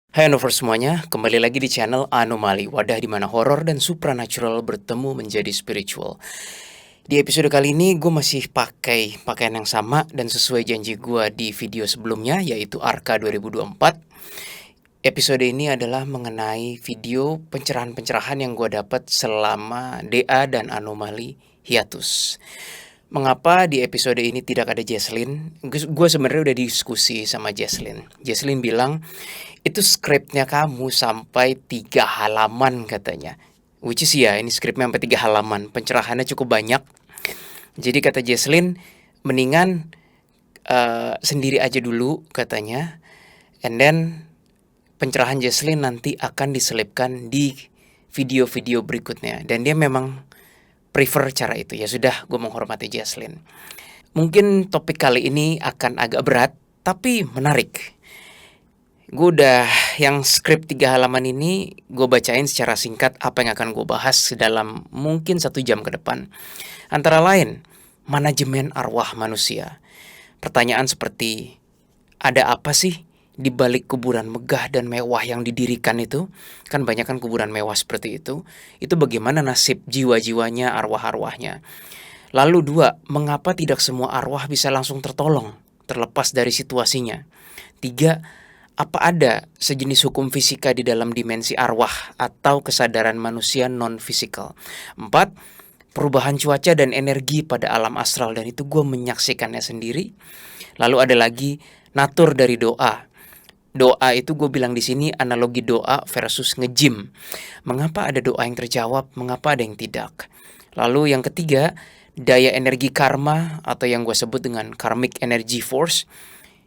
Hai Universe semuanya, kembali lagi di channel Anomali, wadah di mana horor dan supranatural bertemu menjadi spiritual. Di episode kali ini gue masih pakai pakaian yang sama dan sesuai janji gue di video sebelumnya, yaitu Arka 2024. Episode ini adalah mengenai video pencerahan-pencerahan yang gue dapat selama DA dan Anomali hiatus. Mengapa di episode ini tidak ada Jesslyn? Gue sebenarnya udah diskusi sama Jesslyn. Jesslyn bilang, itu skripnya kamu sampai 3 halaman katanya. Which is ya, ini skripnya sampai 3 halaman. Pencerahannya cukup banyak. Jadi kata Jesslyn, mendingan sendiri aja dulu katanya. And then pencerahan Jesslyn nanti akan diselipkan di video-video berikutnya. Dan dia memang prefer cara itu. Ya sudah, gue menghormati Jesslyn. Mungkin topik kali ini akan agak berat, tapi menarik. Gue udah yang skrip 3 halaman ini gue bacain secara singkat apa yang akan gue bahas dalam mungkin 1 jam ke depan. Antara lain, manajemen arwah manusia. Pertanyaan seperti, ada apa sih di balik kuburan megah dan mewah yang didirikan itu? Kan banyak kan kuburan mewah seperti itu. Itu bagaimana nasib jiwa-jiwanya, arwah-arwahnya? Lalu 2, mengapa tidak semua arwah bisa langsung tertolong, terlepas dari situasinya? 3, apa ada sejenis hukum fisika di dalam dimensi arwah atau kesadaran manusia non-fisikal? 4, perubahan cuaca dan energi pada alam astral, dan itu gue menyaksikannya sendiri. Lalu ada lagi natur dari doa. Doa itu gue bilang di sini analogi doa versus nge-gym. Mengapa ada doa yang terjawab, mengapa ada yang tidak? Lalu yang ketiga, daya energi karma atau yang gue sebut dengan karmic energy force.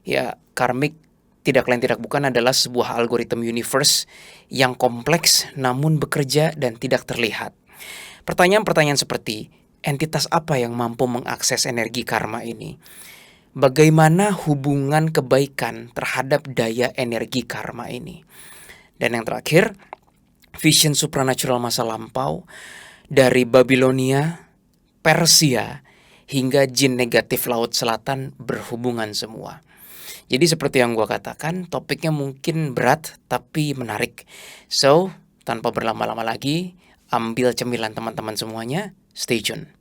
Ya, karmic tidak lain tidak bukan adalah sebuah algoritma universe yang kompleks namun bekerja dan tidak terlihat. Pertanyaan-pertanyaan seperti, entitas apa yang mampu mengakses energi karma ini? Bagaimana hubungan kebaikan terhadap daya energi karma ini? Dan yang terakhir, vision supranatural masa lampau dari Babilonia, Persia, hingga jin negatif Laut Selatan berhubungan semua. Jadi seperti yang gue katakan, topiknya mungkin berat tapi menarik. So, tanpa berlama-lama lagi, ambil cemilan teman-teman semuanya, stay tune.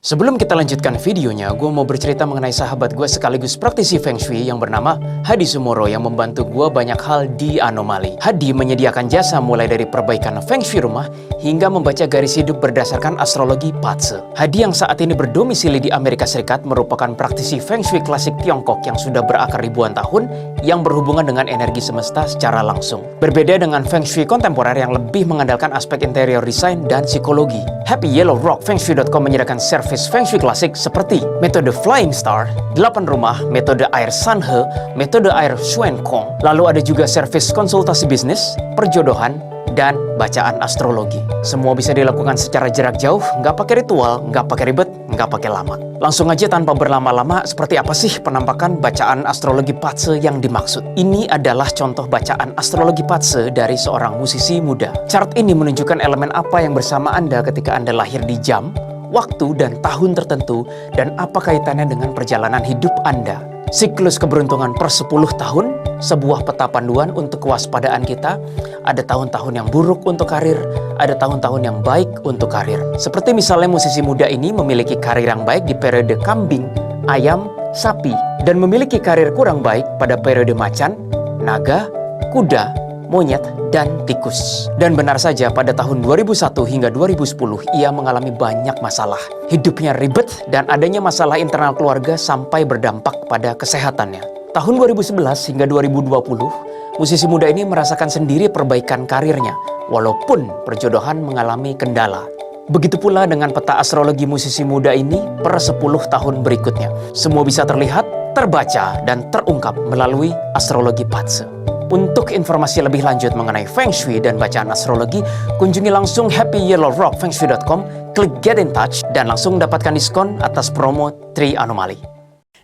Sebelum kita lanjutkan videonya, gue mau bercerita mengenai sahabat gue sekaligus praktisi Feng Shui yang bernama Hadi Sumoro yang membantu gue banyak hal di Anomali. Hadi menyediakan jasa mulai dari perbaikan Feng Shui rumah hingga membaca garis hidup berdasarkan astrologi Patse. Hadi yang saat ini berdomisili di Amerika Serikat merupakan praktisi Feng Shui klasik Tiongkok yang sudah berakar ribuan tahun yang berhubungan dengan energi semesta secara langsung. Berbeda dengan Feng Shui kontemporer yang lebih mengandalkan aspek interior design dan psikologi. Happy Yellow Rock FengShui.com menyediakan service Feng Shui klasik seperti metode Flying Star, 8 rumah, metode air Sanhe, metode air Shuen Kong. Lalu ada juga servis konsultasi bisnis, perjodohan, dan bacaan astrologi. Semua bisa dilakukan secara jarak jauh, nggak pakai ritual, nggak pakai ribet, nggak pakai lama. Langsung aja tanpa berlama-lama, seperti apa sih penampakan bacaan astrologi Patse yang dimaksud? Ini adalah contoh bacaan astrologi Patse dari seorang musisi muda. Chart ini menunjukkan elemen apa yang bersama Anda ketika Anda lahir di jam, waktu, dan tahun tertentu, dan apa kaitannya dengan perjalanan hidup Anda. Siklus keberuntungan per 10 tahun, sebuah peta panduan untuk kewaspadaan kita. Ada tahun-tahun yang buruk untuk karir, ada tahun-tahun yang baik untuk karir. Seperti misalnya musisi muda ini memiliki karir yang baik di periode kambing, ayam, sapi, dan memiliki karir kurang baik pada periode macan, naga, kuda, monyet, dan tikus. Dan benar saja pada tahun 2001 hingga 2010 ia mengalami banyak masalah. Hidupnya ribet dan adanya masalah internal keluarga sampai berdampak pada kesehatannya. Tahun 2011 hingga 2020, musisi muda ini merasakan sendiri perbaikan karirnya, walaupun perjodohan mengalami kendala. Begitu pula dengan peta astrologi musisi muda ini per 10 tahun berikutnya. Semua bisa terlihat, terbaca, dan terungkap melalui astrologi Patse. Untuk informasi lebih lanjut mengenai Feng Shui dan bacaan astrologi, kunjungi langsung happyyellowrockfengShui.com, klik get in touch, dan langsung dapatkan diskon atas promo Tri Anomali.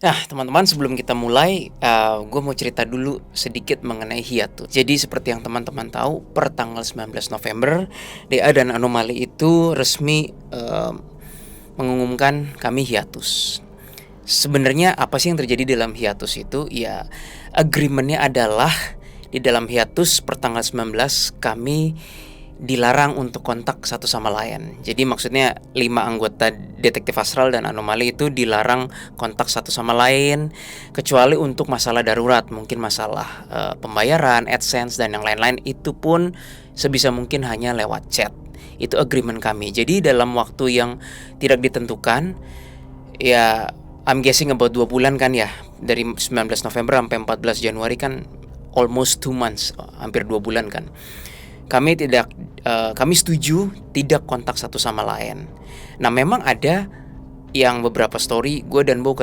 Nah, teman-teman, sebelum kita mulai, gue mau cerita dulu sedikit mengenai hiatus. Jadi seperti yang teman-teman tahu, per tanggal 19 November, DA dan Anomali itu resmi mengumumkan kami hiatus. Sebenarnya apa sih yang terjadi dalam hiatus itu? Ya, agreementnya adalah di dalam hiatus pertanggal 19 kami dilarang untuk kontak satu sama lain. Jadi maksudnya 5 anggota Detektif Astral dan Anomali itu dilarang kontak satu sama lain, kecuali untuk masalah darurat, mungkin masalah pembayaran, AdSense dan yang lain-lain, itu pun sebisa mungkin hanya lewat chat. Itu agreement kami. Jadi dalam waktu yang tidak ditentukan, ya I'm guessing about 2 bulan kan ya, dari 19 November sampai 14 Januari kan almost 2 months, hampir 2 bulan kan. Kami setuju tidak kontak satu sama lain. Nah, memang ada yang beberapa story gue dan Bo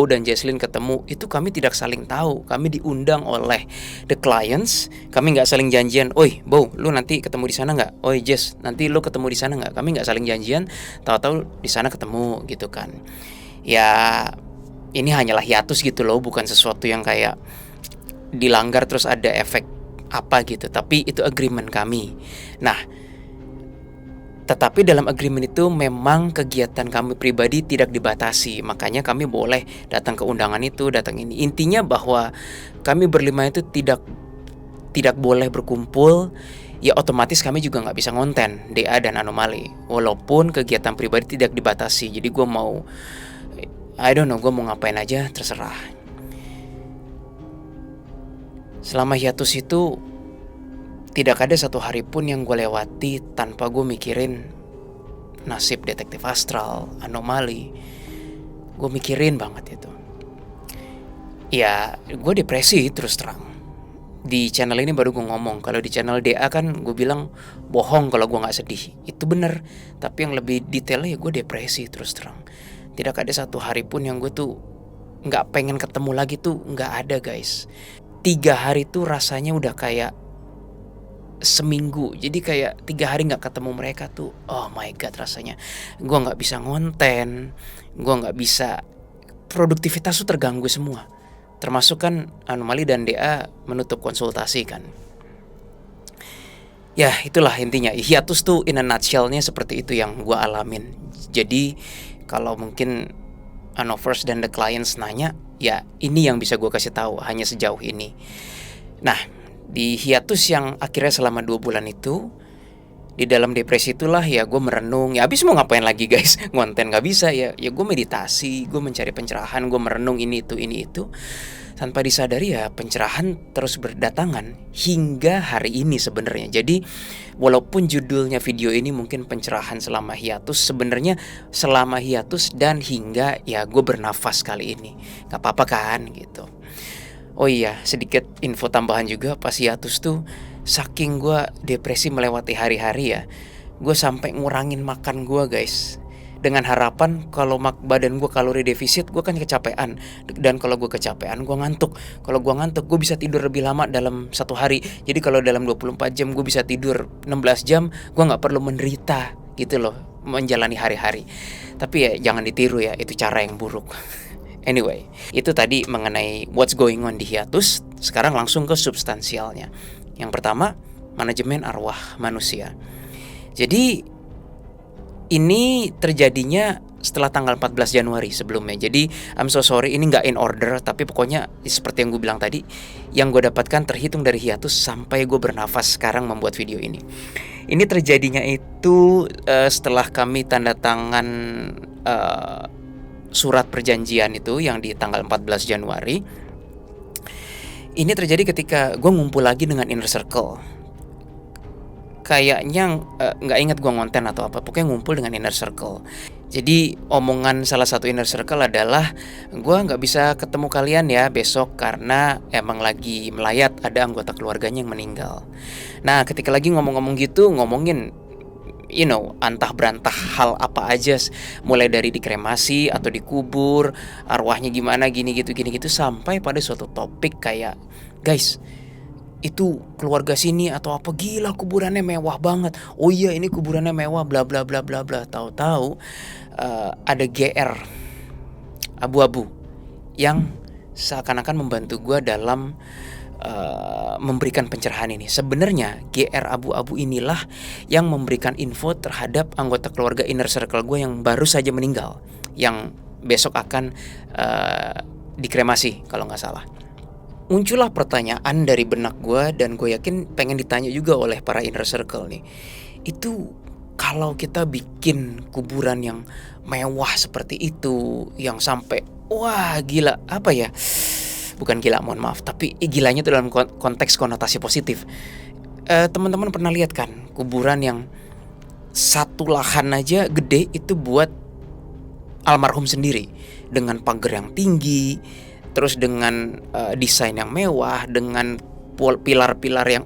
dan Jesslyn ketemu, itu kami tidak saling tahu. Kami diundang oleh the clients, kami nggak saling janjian. Oi Bo, lu nanti ketemu di sana nggak? Oi Jess, nanti lu ketemu di sana nggak? Kami nggak saling janjian, tahu-tahu di sana ketemu gitu kan. Ya ini hanyalah hiatus gitu loh, bukan sesuatu yang kayak dilanggar terus ada efek apa gitu, tapi itu agreement kami. Nah, tetapi dalam agreement itu memang kegiatan kami pribadi tidak dibatasi, makanya kami boleh datang ke undangan itu, datang ini. Intinya bahwa kami berlima itu tidak boleh berkumpul. Ya otomatis kami juga nggak bisa ngonten DA dan Anomali, walaupun kegiatan pribadi tidak dibatasi. Jadi gue mau gue mau ngapain aja terserah. Selama hiatus itu tidak ada satu hari pun yang gue lewati tanpa gue mikirin nasib Detektif Astral, Anomali. Gue mikirin banget itu. Ya gue depresi terus terang. Di channel ini baru gue ngomong, kalau di channel DA kan gue bilang bohong kalau gue gak sedih. Itu bener, tapi yang lebih detailnya ya gue depresi terus terang. Tidak ada satu hari pun yang gue tuh gak pengen ketemu lagi tuh, gak ada guys. 3 hari tuh rasanya udah kayak seminggu. Jadi kayak 3 hari gak ketemu mereka tuh, oh my god rasanya. Gue gak bisa ngonten, gue gak bisa, produktivitas tuh terganggu semua. Termasuk kan Anomali dan DA menutup konsultasi kan. Ya itulah intinya, hiatus tuh in a nutshell-nya seperti itu yang gue alamin. Jadi kalau mungkin Anovers dan the clients nanya, ya ini yang bisa gue kasih tahu hanya sejauh ini. Nah, di hiatus yang akhirnya selama 2 bulan itu, di dalam depresi itulah ya gue merenung. Ya habis mau ngapain lagi guys, ngonten gak bisa ya gue meditasi, gue mencari pencerahan, gue merenung ini itu. Tanpa disadari ya pencerahan terus berdatangan hingga hari ini sebenarnya. Jadi walaupun judulnya video ini mungkin pencerahan selama hiatus, sebenarnya selama hiatus dan hingga ya gue bernafas kali ini. Gak apa-apa kan gitu. Oh iya, sedikit info tambahan juga, pas hiatus tuh saking gue depresi melewati hari-hari ya, gue sampai ngurangin makan gue guys. Dengan harapan kalau badan gue kalori defisit, gue kan kecapean. Dan kalau gue kecapean, gue ngantuk. Kalau gue ngantuk, gue bisa tidur lebih lama dalam 1 hari. Jadi kalau dalam 24 jam gue bisa tidur 16 jam, gue gak perlu menderita gitu loh, menjalani hari-hari. Tapi ya jangan ditiru ya, itu cara yang buruk. Anyway, itu tadi mengenai what's going on di hiatus. Sekarang langsung ke substansialnya. Yang pertama, manajemen arwah manusia. Jadi ini terjadinya setelah tanggal 14 Januari sebelumnya. Jadi I'm so sorry, ini gak in order, tapi pokoknya seperti yang gue bilang tadi, yang gue dapatkan terhitung dari hiatus sampai gue bernafas sekarang membuat video ini. Ini terjadinya itu setelah kami tanda tangan surat perjanjian itu yang di tanggal 14 Januari. Ini terjadi ketika gue ngumpul lagi dengan inner circle. Kayaknya gak inget gue ngonten atau apa, pokoknya ngumpul dengan inner circle. Jadi omongan salah satu inner circle adalah, gue gak bisa ketemu kalian ya besok karena emang lagi melayat, ada anggota keluarganya yang meninggal. Nah ketika lagi ngomong-ngomong gitu, ngomongin antah berantah hal apa aja, mulai dari dikremasi atau dikubur, arwahnya gimana, gini gitu, sampai pada suatu topik kayak, guys, itu keluarga sini atau apa, gila kuburannya mewah banget. Oh iya ini kuburannya mewah, bla bla bla bla bla. Tahu-tahu ada GR abu-abu yang seakan-akan membantu gue dalam memberikan pencerahan ini. Sebenarnya GR abu-abu inilah yang memberikan info terhadap anggota keluarga inner circle gue yang baru saja meninggal, yang besok akan dikremasi kalau nggak salah. Muncullah pertanyaan dari benak gue, dan gue yakin pengen ditanya juga oleh para inner circle nih. Itu kalau kita bikin kuburan yang mewah seperti itu, yang sampai wah gila, apa ya, bukan gila, mohon maaf, tapi gilanya itu dalam konteks konotasi positif. Teman-teman pernah lihat kan kuburan yang satu lahan aja gede itu buat almarhum sendiri, dengan pagar yang tinggi, terus dengan desain yang mewah, dengan pilar-pilar yang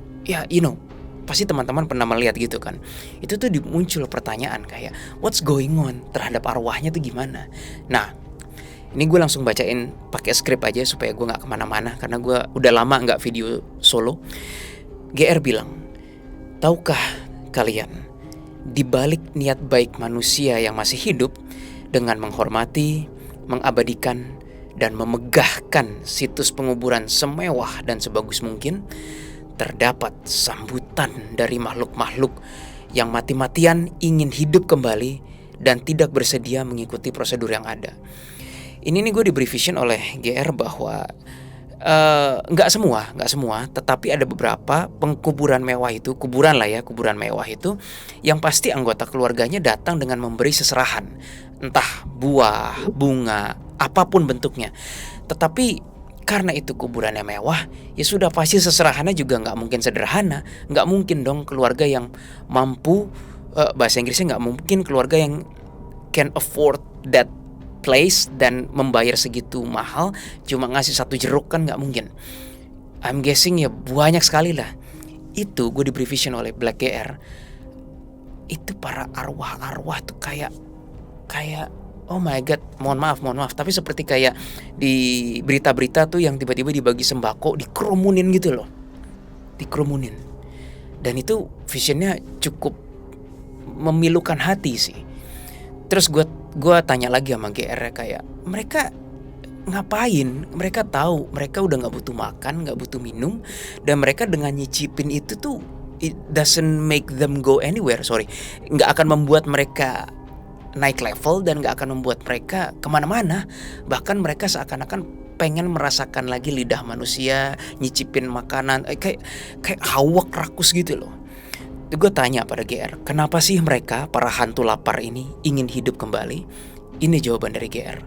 pasti teman-teman pernah melihat gitu kan. Itu tuh muncul pertanyaan kayak what's going on terhadap arwahnya tuh gimana. Nah, ini gue langsung bacain pakai skrip aja supaya gue gak kemana-mana, karena gue udah lama gak video solo. GR bilang, tahukah kalian, di balik niat baik manusia yang masih hidup dengan menghormati, mengabadikan, dan memegahkan situs penguburan semewah dan sebagus mungkin, terdapat sambutan dari makhluk-makhluk yang mati-matian ingin hidup kembali dan tidak bersedia mengikuti prosedur yang ada. Ini nih gue diberi vision oleh GR bahwa nggak semua, tetapi ada beberapa kuburan mewah itu yang pasti anggota keluarganya datang dengan memberi seserahan, entah buah, bunga, apapun bentuknya. Tetapi karena itu kuburannya mewah, ya sudah pasti seserahannya juga nggak mungkin sederhana. Nggak mungkin dong keluarga yang mampu, bahasa Inggrisnya nggak mungkin keluarga yang can afford that place dan membayar segitu mahal cuma ngasih satu jeruk, kan nggak mungkin. I'm guessing ya banyak sekali lah. Itu gue diberi vision oleh Black GR. Itu para arwah-arwah tuh kayak oh my god, mohon maaf, tapi seperti kayak di berita-berita tuh yang tiba-tiba dibagi sembako, dikerumunin gitu loh. Dikerumunin. Dan itu visionnya cukup memilukan hati sih. Terus gue tanya lagi sama GR kayak, mereka ngapain? Mereka tahu mereka udah gak butuh makan, gak butuh minum, dan mereka dengan nyicipin itu tuh it doesn't make them go anywhere. Gak akan membuat mereka naik level dan gak akan membuat mereka kemana-mana. Bahkan mereka seakan-akan pengen merasakan lagi lidah manusia, nyicipin makanan, kayak hawak rakus gitu loh. Gue tanya pada GR, kenapa sih mereka, para hantu lapar ini, ingin hidup kembali? Ini jawaban dari GR.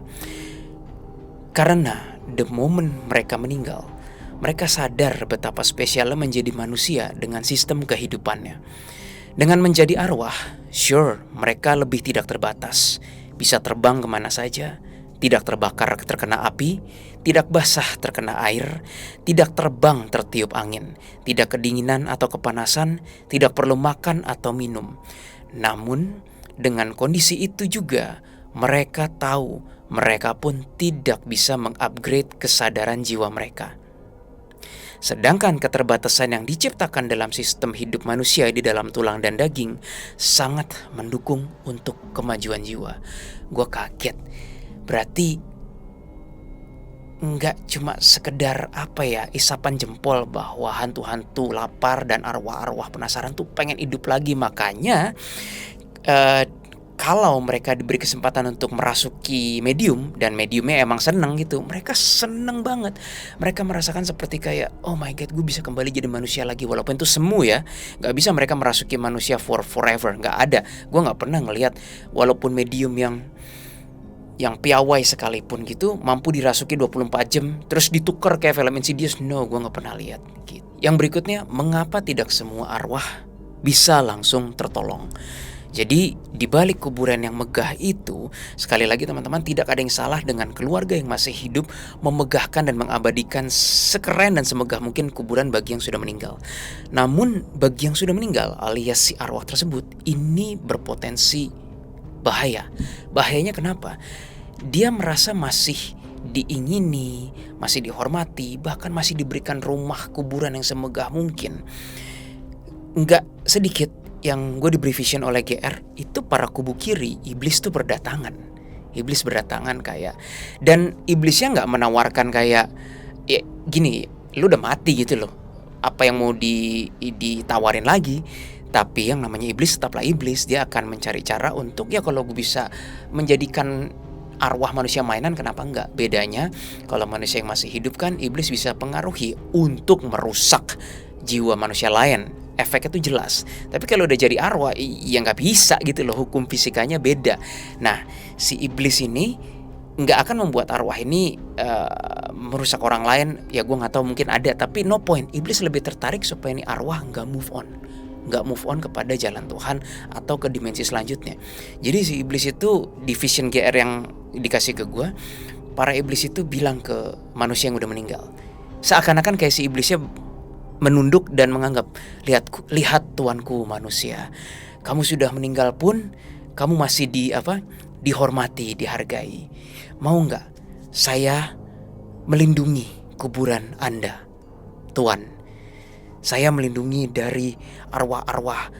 Karena the moment mereka meninggal, mereka sadar betapa spesialnya menjadi manusia dengan sistem kehidupannya. Dengan menjadi arwah, sure, mereka lebih tidak terbatas, bisa terbang kemana saja, tidak terbakar terkena api, tidak basah terkena air, tidak terbang tertiup angin, tidak kedinginan atau kepanasan, tidak perlu makan atau minum. Namun, dengan kondisi itu juga, mereka tahu mereka pun tidak bisa mengupgrade kesadaran jiwa mereka. Sedangkan keterbatasan yang diciptakan dalam sistem hidup manusia di dalam tulang dan daging sangat mendukung untuk kemajuan jiwa. Gue kaget. Berarti nggak cuma sekedar isapan jempol bahwa hantu-hantu lapar dan arwah-arwah penasaran tuh pengen hidup lagi. Makanya kalau mereka diberi kesempatan untuk merasuki medium, dan mediumnya emang seneng gitu, mereka seneng banget. Mereka merasakan seperti kayak, oh my god, gue bisa kembali jadi manusia lagi. Walaupun itu semu ya, gak bisa mereka merasuki manusia forever, gak ada. Gue gak pernah ngelihat walaupun medium yang piawai sekalipun gitu mampu dirasuki 24 jam terus ditukar kayak film Insidious. No, gue gak pernah lihat gitu. Yang berikutnya, mengapa tidak semua arwah bisa langsung tertolong? Jadi di balik kuburan yang megah itu, sekali lagi teman-teman, tidak ada yang salah dengan keluarga yang masih hidup memegahkan dan mengabadikan sekeren dan semegah mungkin kuburan bagi yang sudah meninggal. Namun bagi yang sudah meninggal alias si arwah tersebut, ini berpotensi bahaya. Bahayanya kenapa? Dia merasa masih diingini, masih dihormati, bahkan masih diberikan rumah kuburan yang semegah mungkin. Nggak sedikit yang gue diberi vision oleh GR, itu para kubu kiri, iblis tuh berdatangan. Iblis berdatangan kayak, dan iblisnya nggak menawarkan kayak, ya gini, lu udah mati gitu loh. Apa yang mau ditawarin lagi? Tapi yang namanya iblis tetaplah iblis. Dia akan mencari cara untuk, ya kalau gue bisa menjadikan arwah manusia mainan, kenapa enggak? Bedanya kalau manusia yang masih hidup kan iblis bisa pengaruhi untuk merusak jiwa manusia lain. Efeknya tuh jelas. Tapi kalau udah jadi arwah, ya nggak bisa gitu loh. Hukum fisikanya beda. Nah, si iblis ini nggak akan membuat arwah ini merusak orang lain. Ya gue nggak tahu, mungkin ada, tapi no point. Iblis lebih tertarik supaya ini arwah nggak move on kepada jalan Tuhan atau ke dimensi selanjutnya. Jadi si iblis itu di vision GR yang dikasih ke gue, para iblis itu bilang ke manusia yang udah meninggal, seakan-akan kayak si iblisnya menunduk dan menganggap, lihat tuanku manusia, kamu sudah meninggal pun kamu masih dihormati, dihargai. Mau nggak saya melindungi kuburan Anda, Tuan? Saya melindungi dari arwah-arwah.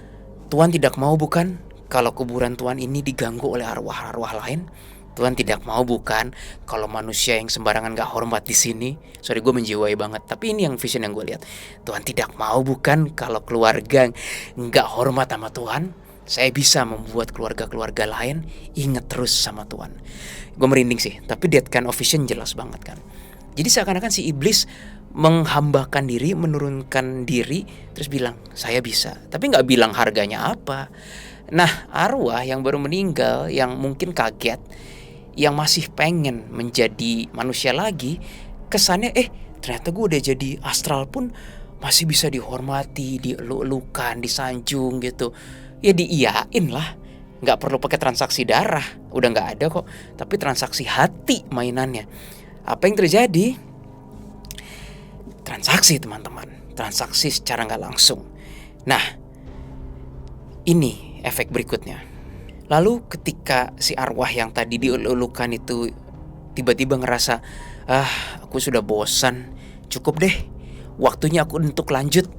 Tuan tidak mau bukan kalau kuburan Tuan ini diganggu oleh arwah-arwah lain? Tuhan tidak mau bukan kalau manusia yang sembarangan gak hormat di sini? Sorry, gue menjiwai banget, tapi ini yang vision yang gue lihat. Tuhan tidak mau bukan kalau keluarga gak hormat sama Tuhan? Saya bisa membuat keluarga-keluarga lain ingat terus sama Tuhan. Gue merinding sih, tapi that kind of vision jelas banget kan. Jadi seakan-akan si iblis menghambakan diri, menurunkan diri, terus bilang saya bisa, tapi gak bilang harganya apa. Nah, arwah yang baru meninggal, yang mungkin kaget, yang masih pengen menjadi manusia lagi, kesannya ternyata gue udah jadi astral pun masih bisa dihormati, dieluk-elukan, disanjung gitu. Ya diiyain lah, gak perlu pakai transaksi darah, udah gak ada kok. Tapi transaksi hati mainannya. Apa yang terjadi? Transaksi, teman-teman, transaksi secara gak langsung. Nah, ini efek berikutnya. Lalu ketika si arwah yang tadi dielulukan itu tiba-tiba ngerasa, aku sudah bosan, cukup deh, waktunya aku untuk lanjut.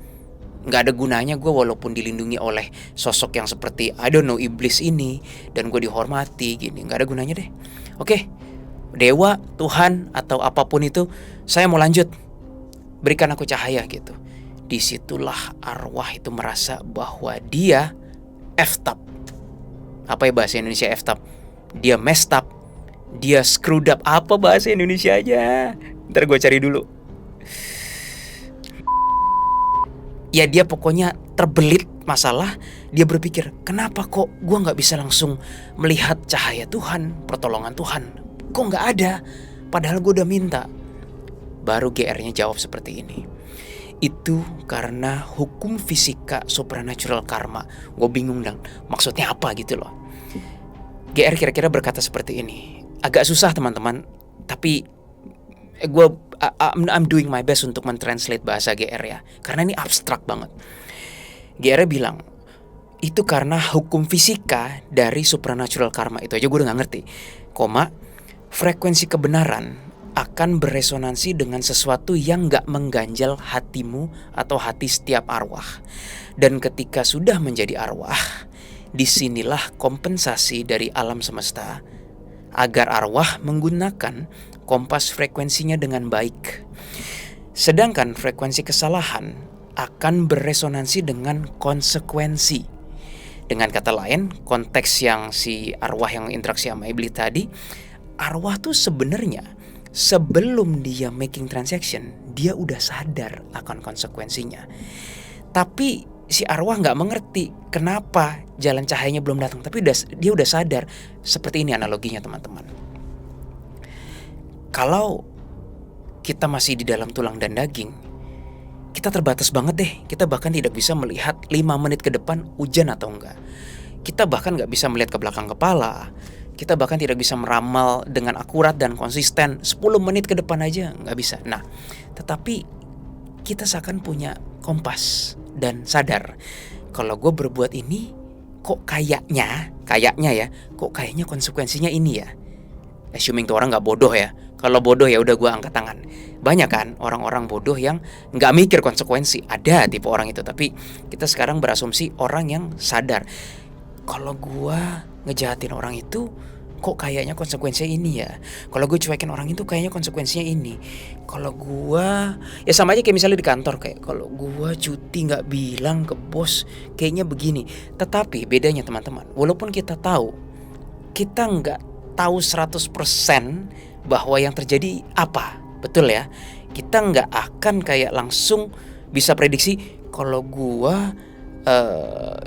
Gak ada gunanya gue walaupun dilindungi oleh sosok yang seperti iblis ini, dan gue dihormati gini, gak ada gunanya deh. Oke, dewa, Tuhan, atau apapun itu, saya mau lanjut, berikan aku cahaya gitu. Disitulah arwah itu merasa bahwa dia effed up. Apa ya bahasa Indonesia effed up? Dia messed up, dia screwed up. Apa bahasa Indonesia aja? Ntar gue cari dulu. Ya dia pokoknya terbelit masalah. Dia berpikir, kenapa kok gue gak bisa langsung melihat cahaya Tuhan, pertolongan Tuhan? Kok gak ada? Padahal gue udah minta. Baru GR-nya jawab seperti ini. Itu karena hukum fisika supernatural karma. Gue bingung dong, maksudnya apa gitu loh. GR kira-kira berkata seperti ini. Agak susah teman-teman, tapi I'm doing my best untuk mentranslate bahasa GR ya, karena ini abstrak banget. GR bilang, itu karena hukum fisika dari supernatural karma. Itu aja gue udah gak ngerti. Frekuensi kebenaran akan beresonansi dengan sesuatu yang gak mengganjal hatimu atau hati setiap arwah. Dan ketika sudah menjadi arwah, disinilah kompensasi dari alam semesta agar arwah menggunakan kompas frekuensinya dengan baik. Sedangkan frekuensi kesalahan akan beresonansi dengan konsekuensi. Dengan kata lain, konteks yang si arwah yang interaksi sama iblis tadi, arwah tuh sebenarnya sebelum dia making transaction, dia udah sadar akan konsekuensinya. Tapi si arwah gak mengerti kenapa jalan cahayanya belum datang. Tapi dia udah sadar. Seperti ini analoginya teman-teman. Kalau kita masih di dalam tulang dan daging, kita terbatas banget deh. Kita bahkan tidak bisa melihat 5 menit ke depan hujan atau enggak. Kita bahkan gak bisa melihat ke belakang kepala. Kita bahkan tidak bisa meramal dengan akurat dan konsisten 10 menit ke depan aja, gak bisa. Nah, tetapi kita seakan punya kompas dan sadar, kalau gue berbuat ini, kok kayaknya konsekuensinya ini ya. Assuming tuh orang gak bodoh ya. Kalau bodoh ya udah gue angkat tangan. Banyak kan orang-orang bodoh yang gak mikir konsekuensi. Ada tipe orang itu. Tapi kita sekarang berasumsi orang yang sadar, kalau gue ngejahatin orang itu, kok kayaknya konsekuensinya ini ya. Kalau gue cuekin orang itu kayaknya konsekuensinya ini. Kalau gue, ya sama aja kayak misalnya di kantor, kayak kalau gue cuti nggak bilang ke bos kayaknya begini. Tetapi bedanya teman-teman, walaupun kita tahu, kita nggak tahu 100% bahwa yang terjadi apa, betul ya. Kita nggak akan kayak langsung bisa prediksi kalau gua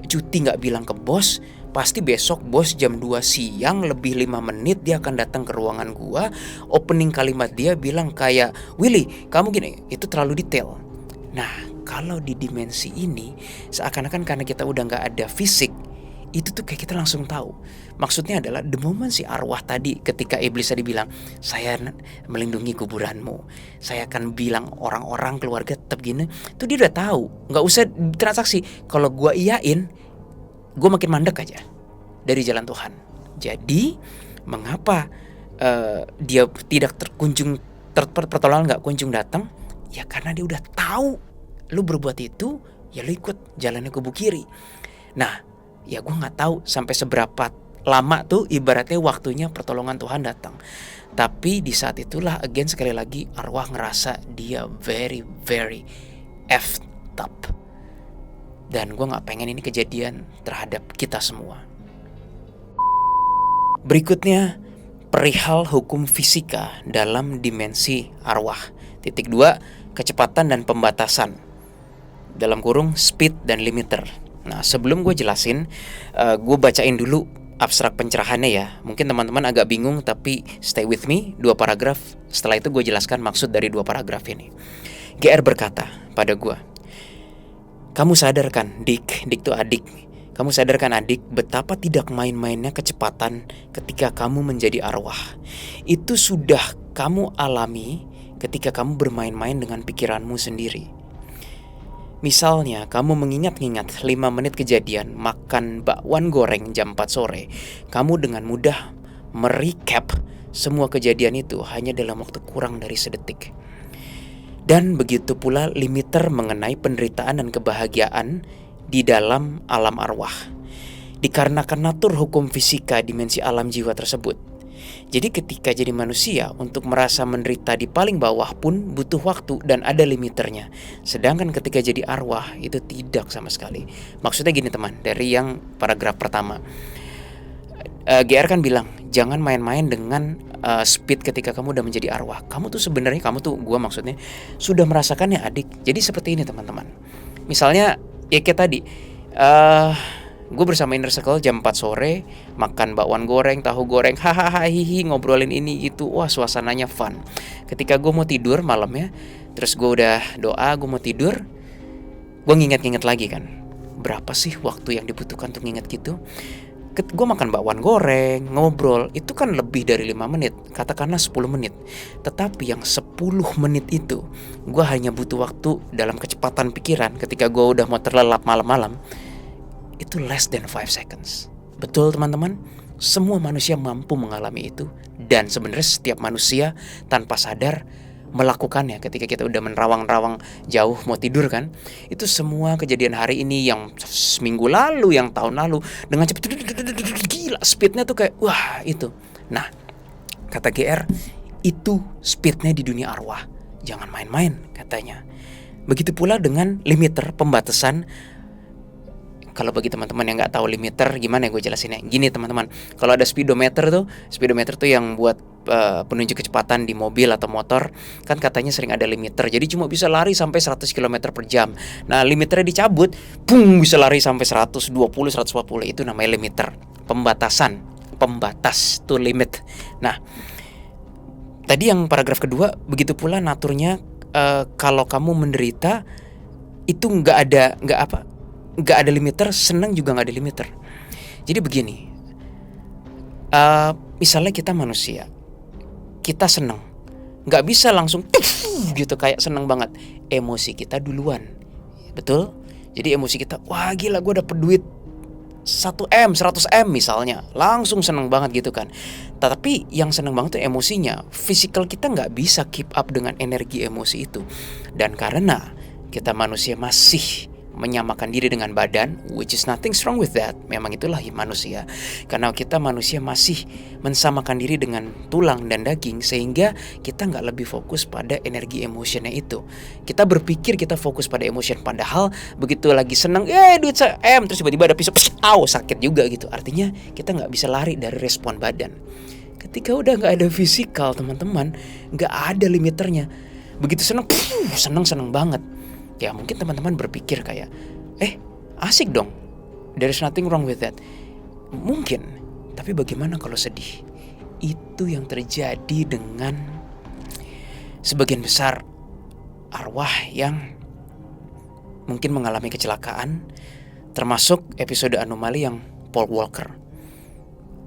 cuti nggak bilang ke bos, pasti besok bos jam 2 siang lebih 5 menit dia akan datang ke ruangan gua. Opening kalimat dia bilang kayak, "Willy, kamu gini," itu terlalu detail. Nah, kalau di dimensi ini seakan-akan karena kita udah nggak ada fisik, itu tuh kayak kita langsung tahu. Maksudnya adalah the moment si arwah tadi ketika iblis tadi bilang, "Saya melindungi kuburanmu, saya akan bilang orang-orang keluarga tetap gini," tuh dia udah tahu, nggak usah transaksi. Kalau gua iyain, gua makin mandek aja dari jalan Tuhan. Jadi mengapa dia tidak pertolongan nggak kunjung datang? Ya karena dia udah tahu lu berbuat itu, ya lu ikut jalannya kubu kiri. Nah, ya gue nggak tahu sampai seberapa lama tuh ibaratnya waktunya pertolongan Tuhan datang. Tapi di saat itulah again sekali lagi arwah ngerasa dia very very effed up. Dan gue nggak pengen ini kejadian terhadap kita semua. Berikutnya perihal hukum fisika dalam dimensi arwah. Titik 2, kecepatan dan pembatasan. Dalam kurung speed dan limiter. Nah, sebelum gue jelasin, gue bacain dulu abstrak pencerahannya ya. Mungkin teman-teman agak bingung, tapi stay with me, 2 paragraf. Setelah itu gue jelaskan maksud dari 2 paragraf ini. GR berkata pada gue, "Kamu sadar kan, Dik tuh adik. Kamu sadar kan adik, betapa tidak main-mainnya kecepatan ketika kamu menjadi arwah. Itu sudah kamu alami ketika kamu bermain-main dengan pikiranmu sendiri. Misalnya kamu mengingat-ingat 5 menit kejadian makan bakwan goreng jam 4 sore. Kamu dengan mudah merecap semua kejadian itu hanya dalam waktu kurang dari sedetik. Dan begitu pula limiter mengenai penderitaan dan kebahagiaan di dalam alam arwah. Dikarenakan natur hukum fisika dimensi alam jiwa tersebut. Jadi ketika jadi manusia, untuk merasa menderita di paling bawah pun butuh waktu dan ada limiternya. Sedangkan ketika jadi arwah itu tidak sama sekali." Maksudnya gini teman, dari yang paragraf pertama, GR kan bilang jangan main-main dengan speed ketika kamu udah menjadi arwah. Kamu tuh sebenarnya, gua maksudnya sudah merasakannya adik. Jadi seperti ini teman-teman. Misalnya ya kayak tadi, gue bersama Inner Circle jam 4 sore makan bakwan goreng, tahu goreng, hahaha hihi, ngobrolin ini itu, wah suasananya fun. Ketika gue mau tidur malamnya, terus gue udah doa, gue mau tidur, gue nginget-nginget lagi kan, berapa sih waktu yang dibutuhkan untuk nginget gitu. Gue makan bakwan goreng, ngobrol, itu kan lebih dari 5 menit, katakanlah 10 menit. Tetapi yang 10 menit itu, gue hanya butuh waktu dalam kecepatan pikiran ketika gue udah mau terlelap malam-malam, itu less than 5 seconds. Betul teman-teman, semua manusia mampu mengalami itu. Dan sebenarnya setiap manusia tanpa sadar melakukannya ketika kita udah menerawang-rawang jauh mau tidur kan. Itu semua kejadian hari ini, yang seminggu lalu, yang tahun lalu, dengan cepat, gila speednya tuh kayak wah itu. Nah, kata GR, itu speednya di dunia arwah. Jangan main-main katanya. Begitu pula dengan limiter, pembatasan. Kalau bagi teman-teman yang nggak tahu limiter, gimana ya gue jelasinnya? Gini teman-teman, kalau ada speedometer tuh yang buat penunjuk kecepatan di mobil atau motor, kan katanya sering ada limiter. Jadi cuma bisa lari sampai 100 km per jam. Nah limiternya dicabut, pung, bisa lari sampai 120, 140. Itu namanya limiter, pembatasan, pembatas, to limit. Nah tadi yang paragraf kedua, begitu pula naturnya kalau kamu menderita itu nggak ada limiter, senang juga nggak ada limiter. Jadi begini, misalnya kita manusia, kita senang, nggak bisa langsung gitu kayak senang banget. Emosi kita duluan, betul? Jadi emosi kita, wah gila gue dapet duit 1M, 100M misalnya, langsung senang banget gitu kan. Tapi yang senang banget tuh emosinya, physical kita nggak bisa keep up dengan energi emosi itu. Dan karena kita manusia masih menyamakan diri dengan badan, which is nothing wrong with that. Memang itulah manusia. Karena kita manusia masih mensamakan diri dengan tulang dan daging, sehingga kita nggak lebih fokus pada energi emotionnya itu. Kita berpikir kita fokus pada emotion, padahal begitu lagi seneng, duit terus tiba-tiba ada pisau, sakit juga gitu. Artinya kita nggak bisa lari dari respon badan. Ketika udah nggak ada fisikal, teman-teman, nggak ada limiternya. Begitu seneng, seneng banget. Ya mungkin teman-teman berpikir kayak, asik dong, there is nothing wrong with that. Mungkin, tapi bagaimana kalau sedih? Itu yang terjadi dengan sebagian besar arwah yang mungkin mengalami kecelakaan, termasuk episode anomali yang Paul Walker.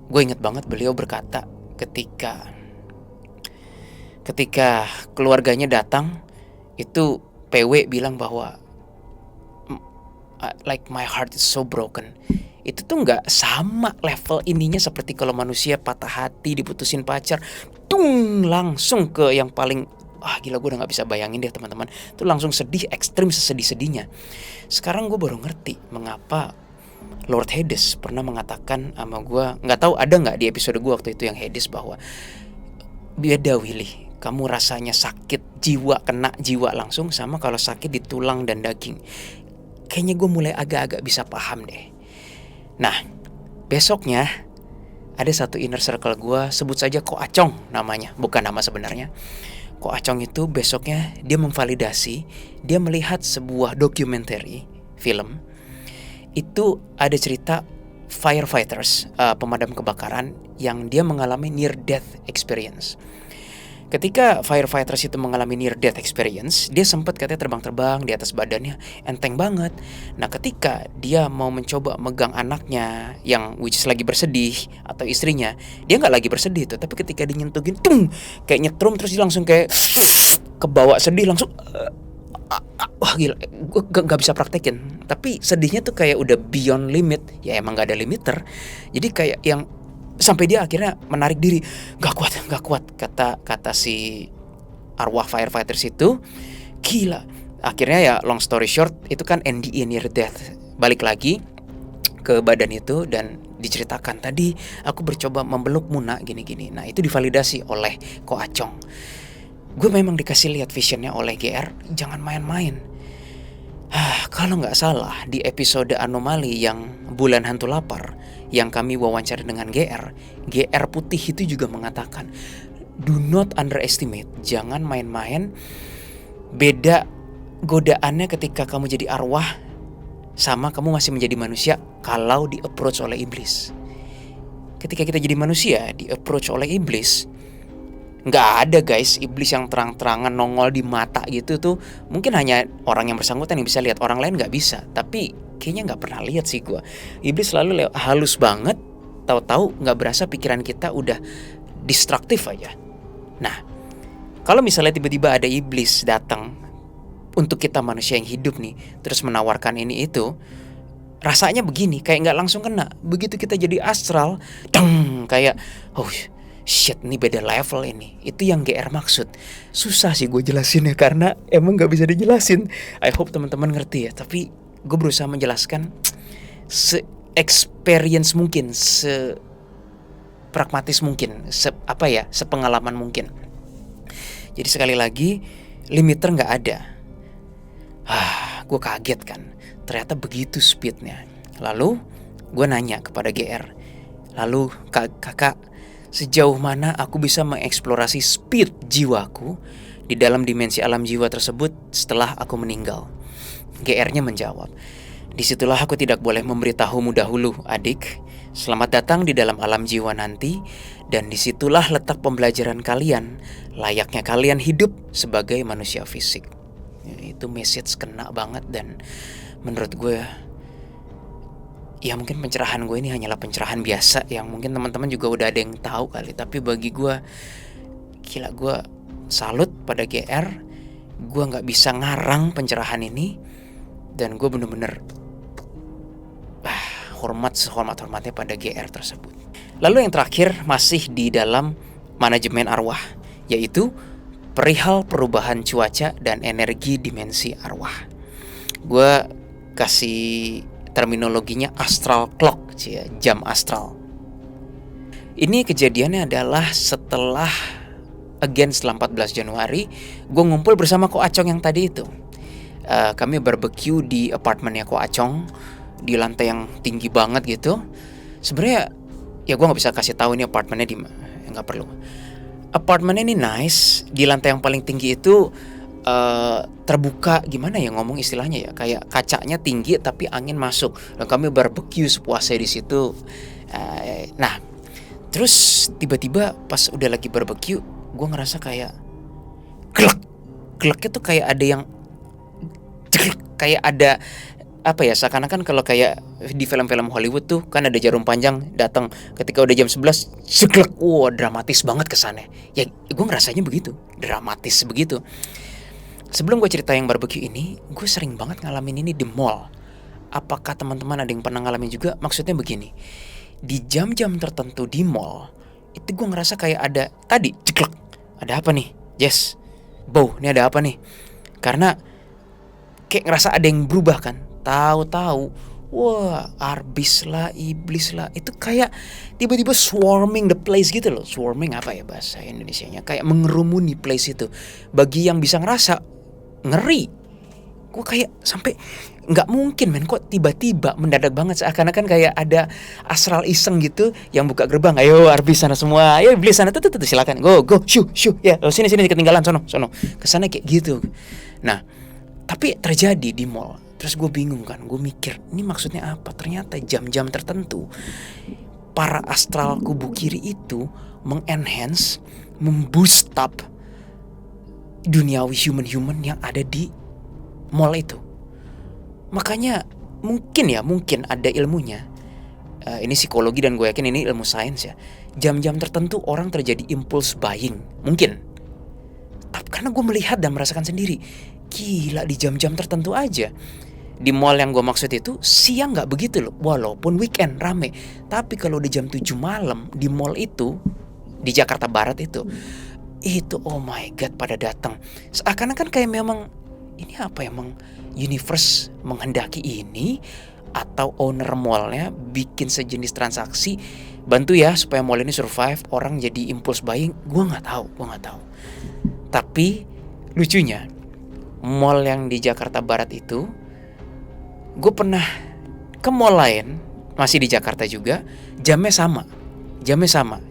Gue inget banget beliau berkata ketika keluarganya datang, itu PW bilang bahwa like my heart is so broken. Itu tuh gak sama level ininya seperti kalau manusia patah hati, diputusin pacar, langsung ke yang paling gila, gue udah gak bisa bayangin deh teman-teman. Itu langsung sedih, ekstrim sesedih-sedihnya. Sekarang gue baru ngerti mengapa Lord Hades pernah mengatakan sama gue, gak tahu ada gak di episode gue waktu itu yang Hades, bahwa beda Willy, kamu rasanya sakit jiwa, kena jiwa langsung, sama kalau sakit di tulang dan daging. Kayaknya gue mulai agak-agak bisa paham deh. Nah, besoknya ada satu inner circle gue, sebut saja Ko Acong namanya, bukan nama sebenarnya. Ko Acong itu besoknya dia memvalidasi, dia melihat sebuah dokumenter film. Itu ada cerita firefighters, pemadam kebakaran, yang dia mengalami near death experience. Ketika firefighters itu mengalami near death experience, dia sempat katanya terbang-terbang di atas badannya, enteng banget. Nah, ketika dia mau mencoba megang anaknya yang which is lagi bersedih, atau istrinya, dia nggak lagi bersedih tuh, tapi ketika dinyentuhin, kayak nyetrum, terus dia langsung kayak kebawa sedih langsung. Wah gila, gue gak bisa praktekin. Tapi sedihnya tuh kayak udah beyond limit. Ya emang gak ada limiter. Jadi kayak yang sampai dia akhirnya menarik diri. Gak kuat kata si arwah firefighters itu. Gila. Akhirnya ya long story short, itu kan NDE, near death. Balik lagi ke badan itu dan diceritakan, tadi aku bercoba memeluk Muna gini-gini. Nah itu divalidasi oleh Ko Acong. Gue memang dikasih lihat visionnya oleh GR, jangan main-main. Kalau nggak salah di episode anomali yang Bulan Hantu Lapar yang kami wawancara dengan GR Putih itu juga mengatakan, do not underestimate, jangan main-main. Beda godaannya ketika kamu jadi arwah sama kamu masih menjadi manusia kalau di approach oleh iblis. Ketika kita jadi manusia di approach oleh iblis, nggak ada guys iblis yang terang-terangan nongol di mata gitu tuh. Mungkin hanya orang yang bersangkutan yang bisa lihat, orang lain nggak bisa. Tapi kayaknya nggak pernah lihat sih gue. Iblis selalu halus banget, tahu-tahu nggak berasa pikiran kita udah destruktif aja. Nah, kalau misalnya tiba-tiba ada iblis datang untuk kita manusia yang hidup nih, terus menawarkan ini itu, rasanya begini, kayak nggak langsung kena. Begitu kita jadi astral, kayak shit, ini beda level ini. Itu yang GR maksud. Susah sih gue jelasin ya, karena emang gak bisa dijelasin. I hope teman-teman ngerti ya. Tapi gue berusaha menjelaskan se-experience mungkin, se-pragmatis mungkin, sepengalaman mungkin. Jadi sekali lagi, limiter gak ada. Gue kaget kan, ternyata begitu speednya. Lalu gue nanya kepada GR, lalu kakak, sejauh mana aku bisa mengeksplorasi speed jiwaku di dalam dimensi alam jiwa tersebut setelah aku meninggal? GR-nya menjawab, disitulah aku tidak boleh memberitahumu dahulu, adik. Selamat datang di dalam alam jiwa nanti, dan disitulah letak pembelajaran kalian, layaknya kalian hidup sebagai manusia fisik. Itu message kena banget, dan menurut gue, ya mungkin pencerahan gue ini hanyalah pencerahan biasa yang mungkin teman-teman juga udah ada yang tahu kali. Tapi bagi gue, gila, gue salut pada GR. Gue gak bisa ngarang pencerahan ini, dan gue bener-bener hormat sehormat-hormatnya pada GR tersebut. Lalu yang terakhir masih di dalam manajemen arwah, yaitu perihal perubahan cuaca dan energi dimensi arwah. Gue kasih terminologinya astral clock, jam astral. Ini kejadiannya adalah setelah 14 Januari, gue ngumpul bersama Ko Acong yang tadi itu. Kami barbecue di apartemennya Ko Acong di lantai yang tinggi banget gitu. Sebenarnya ya gue nggak bisa kasih tahu ini apartemennya di mana, nggak perlu. Apartemennya ini nice, di lantai yang paling tinggi itu terbuka, gimana ya ngomong istilahnya ya, kayak kacanya tinggi tapi angin masuk. Dan kami barbecue sepuasnya di situ. Nah, terus tiba-tiba pas udah lagi barbecue, gue ngerasa kayak glek tuh kayak ada yang kayak ada apa ya, seakan-akan kalau kayak di film-film Hollywood tuh kan ada jarum panjang datang ketika udah jam 11 seglek, dramatis banget kesannya. Ya gue ngerasanya begitu, dramatis begitu. Sebelum gue cerita yang barbecue ini, gue sering banget ngalamin ini di mall. Apakah teman-teman ada yang pernah ngalamin juga? Maksudnya begini, di jam-jam tertentu di mall itu gue ngerasa kayak ada tadi ceklek, ada apa nih? Yes, Bow, ini ada apa nih? Karena kayak ngerasa ada yang berubah kan. Tahu-tahu, wah, arbis lah, iblis lah, itu kayak tiba-tiba swarming the place gitu loh. Swarming apa ya bahasa Indonesianya? Kayak mengerumuni place itu. Bagi yang bisa ngerasa, ngeri. Gue kayak sampai nggak mungkin men, kok tiba-tiba mendadak banget, seakan-akan kayak ada astral iseng gitu yang buka gerbang. Ayo arbis sana semua, ayo iblis sana, tuh silakan, go shoo ya, sini ketinggalan, sono kesana kayak gitu. Nah, tapi terjadi di mall. Terus gue bingung kan, gue mikir ini maksudnya apa. Ternyata jam-jam tertentu para astral kubu kiri itu mengenhance, memboost up duniawi human yang ada di mall itu. Makanya mungkin ada ilmunya. Ini psikologi dan gue yakin ini ilmu sains ya. Jam-jam tertentu orang terjadi impulse buying, mungkin. Tapi karena gue melihat dan merasakan sendiri, gila di jam-jam tertentu aja. Di mall yang gue maksud itu siang gak begitu loh, walaupun weekend rame. Tapi kalau di jam 7 malam di mall itu, di Jakarta Barat itu oh my god pada datang. Seakan-akan kayak memang ini apa, emang universe menghendaki ini, atau owner mallnya bikin sejenis transaksi bantu ya supaya mall ini survive, orang jadi impulse buying. Gue nggak tahu. Tapi lucunya mall yang di Jakarta Barat itu, gue pernah ke mall lain masih di Jakarta juga, jamnya sama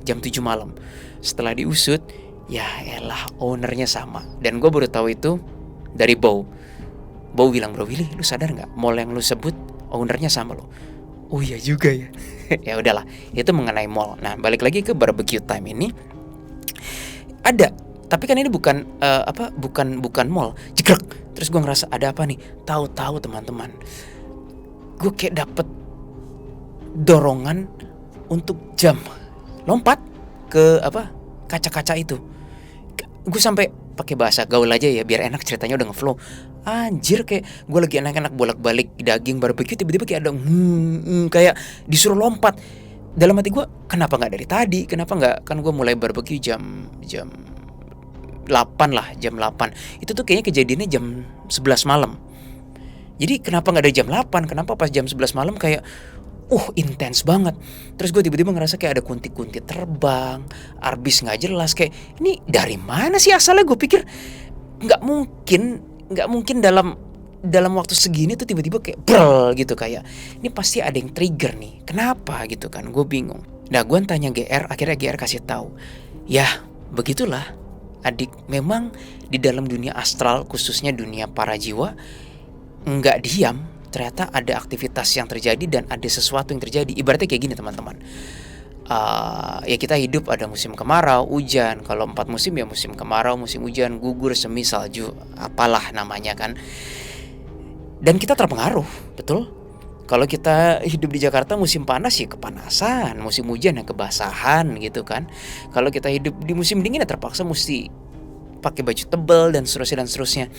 jam 7 malam. Setelah diusut, ya elah ownernya sama. Dan gue baru tahu itu dari Bow bilang, bro Willy, lu sadar nggak mall yang lu sebut ownernya sama lo? Oh iya juga ya. Ya udahlah, itu mengenai mall. Nah, balik lagi ke barbecue time ini. Ada, tapi kan ini bukan bukan mall. Jegrek. Terus gue ngerasa ada apa nih? Tahu-tahu teman-teman, gue kayak dapet dorongan untuk jam, lompat ke kaca-kaca itu. Gue sampai pakai bahasa gaul aja ya biar enak ceritanya, udah ngeflow. Anjir, kayak gue lagi enak-enak bolak-balik daging barbecue, tiba-tiba kayak ada kayak disuruh lompat. Dalam hati gue, kenapa nggak dari tadi? Kenapa nggak, kan gue mulai barbecue jam 8 lah, jam 8. Itu tuh kayaknya kejadiannya jam 11 malam. Jadi kenapa nggak dari jam 8? Kenapa pas jam 11 malam kayak intens banget. Terus gue tiba-tiba ngerasa kayak ada kunti-kunti terbang, arbis nggak jelas. Kayak ini dari mana sih asalnya? Gue pikir nggak mungkin dalam waktu segini tuh tiba-tiba kayak brel gitu, kayak ini pasti ada yang trigger nih. Kenapa gitu kan? Gue bingung. Nah, gue tanya GR, akhirnya GR kasih tahu. Ya, begitulah. Adik, memang di dalam dunia astral, khususnya dunia para jiwa, nggak diam. Ternyata ada aktivitas yang terjadi dan ada sesuatu yang terjadi. Ibaratnya kayak gini teman-teman. Ya kita hidup ada musim kemarau, hujan. Kalau 4 musim ya musim kemarau, musim hujan, gugur, semi, salju, apalah namanya kan. Dan kita terpengaruh, betul? Kalau kita hidup di Jakarta musim panas ya kepanasan, musim hujan ya kebasahan gitu kan. Kalau kita hidup di musim dingin ya terpaksa mesti pakai baju tebal dan seterusnya.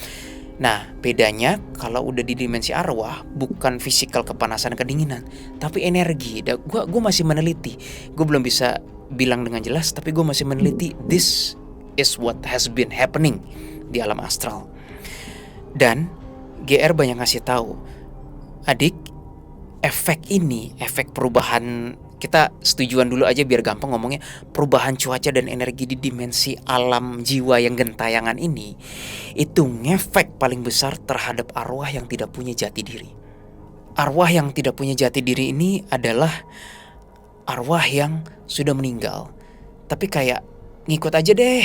Nah, bedanya kalau udah di dimensi arwah, bukan fisikal kepanasan kedinginan, tapi energi. Gue masih meneliti. Gue belum bisa bilang dengan jelas, tapi gue masih meneliti. This is what has been happening di alam astral. Dan GR banyak ngasih tahu, Adik, efek perubahan, kita setujuan dulu aja biar gampang ngomongnya, perubahan cuaca dan energi di dimensi alam jiwa yang gentayangan ini itu ngefek paling besar terhadap arwah yang tidak punya jati diri. Arwah yang tidak punya jati diri ini adalah arwah yang sudah meninggal, tapi kayak ngikut aja deh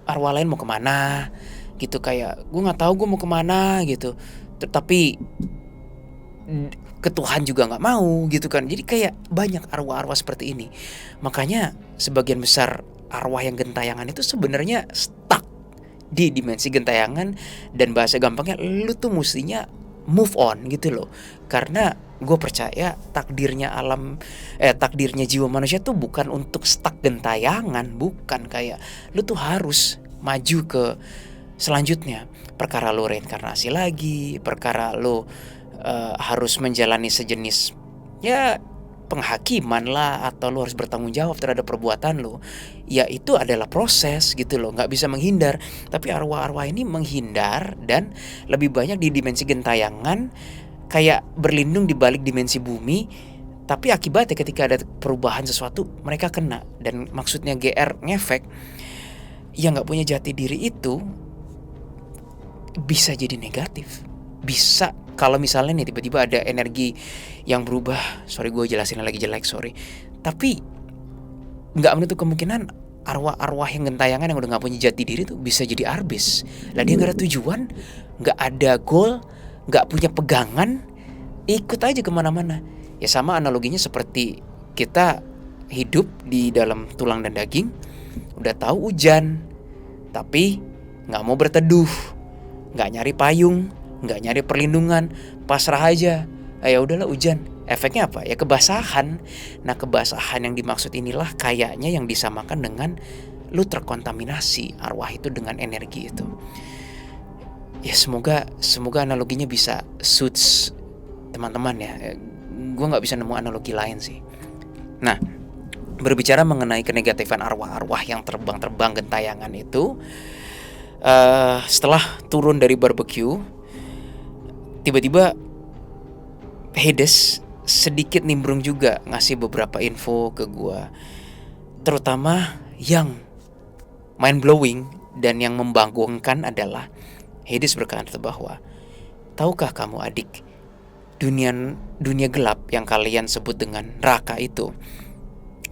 arwah lain mau kemana gitu, kayak gue nggak tahu gue mau kemana gitu, tapi ke Tuhan juga nggak mau gitu kan. Jadi kayak banyak arwah-arwah seperti ini. Makanya sebagian besar arwah yang gentayangan itu sebenarnya stuck di dimensi gentayangan, dan bahasa gampangnya lu tuh mestinya move on gitu loh. Karena gue percaya takdirnya jiwa manusia tuh bukan untuk stuck gentayangan, bukan. Kayak lu tuh harus maju ke selanjutnya. Perkara lu reinkarnasi lagi, perkara lu harus menjalani sejenis ya penghakiman lah, atau lu harus bertanggung jawab terhadap perbuatan lu, ya itu adalah proses gitu loh, nggak bisa menghindar. Tapi arwah-arwah ini menghindar dan lebih banyak di dimensi gentayangan, kayak berlindung di balik dimensi bumi. Tapi akibatnya ketika ada perubahan sesuatu, mereka kena. Dan maksudnya GR ngefek, yang nggak punya jati diri itu bisa jadi negatif. Bisa kalau misalnya nih tiba-tiba ada energi yang berubah, sorry gue jelasin lagi jelek, sorry. Tapi nggak menutup kemungkinan arwah-arwah yang gentayangan yang udah nggak punya jati diri tuh bisa jadi arbis. Lah dia nggak ada tujuan, nggak ada goal, nggak punya pegangan, ikut aja kemana-mana. Ya sama analoginya seperti kita hidup di dalam tulang dan daging, udah tahu hujan, tapi nggak mau berteduh, nggak nyari payung, nggak nyari perlindungan, pasrah aja. Ya udahlah hujan. Efeknya apa? Ya kebasahan. Nah kebasahan yang dimaksud inilah kayaknya yang disamakan dengan lu terkontaminasi arwah itu dengan energi itu. Ya semoga analoginya bisa suits teman-teman ya. Gue nggak bisa nemu analogi lain sih. Nah berbicara mengenai kenegatifan arwah-arwah yang terbang-terbang gentayangan itu, setelah turun dari barbecue, tiba-tiba Hades sedikit nimbrung juga ngasih beberapa info ke gua, terutama yang mind blowing dan yang membangunkan adalah Hades berkata bahwa, tahukah kamu adik, dunia gelap yang kalian sebut dengan neraka itu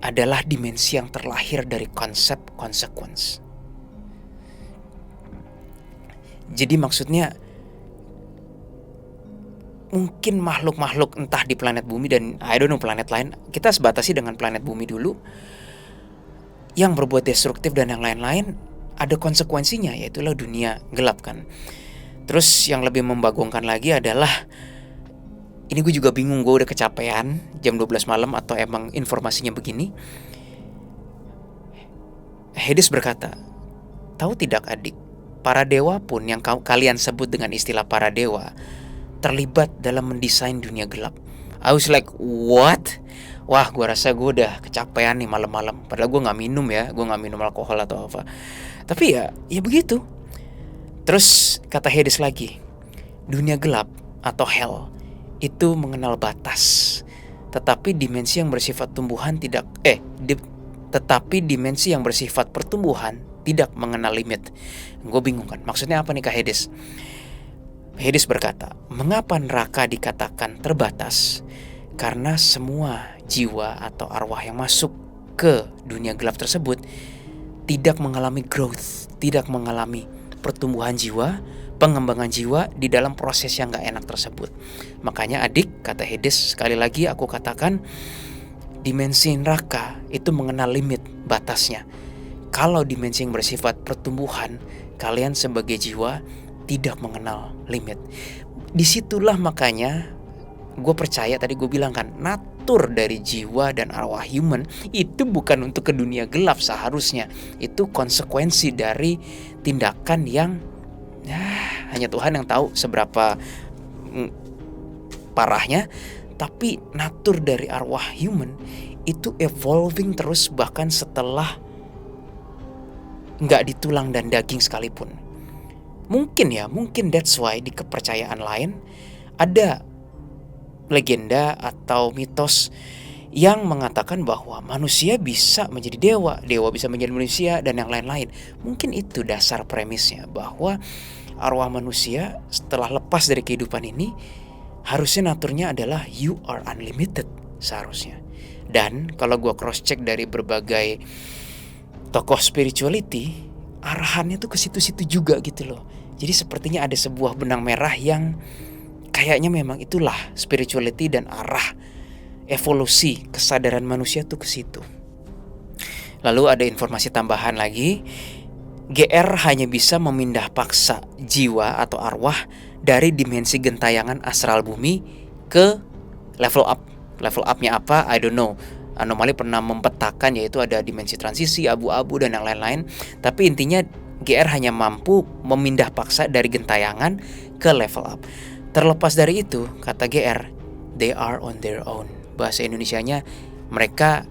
adalah dimensi yang terlahir dari konsep consequence. Jadi maksudnya mungkin makhluk-makhluk entah di planet bumi dan I don't know planet lain, kita sebatasi dengan planet bumi dulu, yang berbuat destruktif dan yang lain-lain ada konsekuensinya, yaitulah dunia gelap kan. Terus yang lebih membagongkan lagi adalah, ini gue juga bingung, gue udah kecapean jam 12 malam atau emang informasinya begini. Hades berkata, tahu tidak adik, para dewa pun yang kalian sebut dengan istilah para dewa terlibat dalam mendesain dunia gelap. I was like, what? Wah, gue rasa gue udah kecapean nih malam-malam. Padahal gue nggak minum ya, gue nggak minum alkohol atau apa. Tapi ya begitu. Terus kata Hades lagi, dunia gelap atau hell itu mengenal batas. Tetapi dimensi yang bersifat pertumbuhan tidak mengenal limit. Gue bingung kan, maksudnya apa nih Kak Hades? Hades berkata, mengapa neraka dikatakan terbatas? Karena semua jiwa atau arwah yang masuk ke dunia gelap tersebut tidak mengalami growth, tidak mengalami pertumbuhan jiwa, pengembangan jiwa di dalam proses yang gak enak tersebut. Makanya adik, kata Hades, sekali lagi aku katakan, dimensi neraka itu mengenal limit, batasnya. Kalau dimensi yang bersifat pertumbuhan, kalian sebagai jiwa tidak mengenal limit. Disitulah makanya gue percaya tadi gue bilang kan, natur dari jiwa dan arwah human itu bukan untuk ke dunia gelap seharusnya. Itu konsekuensi dari tindakan yang hanya Tuhan yang tahu seberapa parahnya. Tapi natur dari arwah human itu evolving terus, bahkan setelah gak di tulang dan daging sekalipun. Mungkin that's why di kepercayaan lain ada legenda atau mitos yang mengatakan bahwa manusia bisa menjadi dewa, dewa bisa menjadi manusia, dan yang lain-lain. Mungkin itu dasar premisnya, bahwa arwah manusia setelah lepas dari kehidupan ini, harusnya naturnya adalah you are unlimited seharusnya. Dan kalau gue cross check dari berbagai tokoh spirituality, arahannya tuh ke situ-situ juga gitu loh. Jadi sepertinya ada sebuah benang merah yang kayaknya memang itulah spirituality dan arah evolusi kesadaran manusia tuh ke situ. Lalu ada informasi tambahan lagi, GR hanya bisa memindah paksa jiwa atau arwah dari dimensi gentayangan astral bumi ke level up. Level up-nya apa? I don't know. Anomali pernah mempetakan, yaitu ada dimensi transisi, abu-abu, dan yang lain-lain. Tapi intinya GR hanya mampu memindah paksa dari gentayangan ke level up. Terlepas dari itu, kata GR, they are on their own. Bahasa Indonesianya, mereka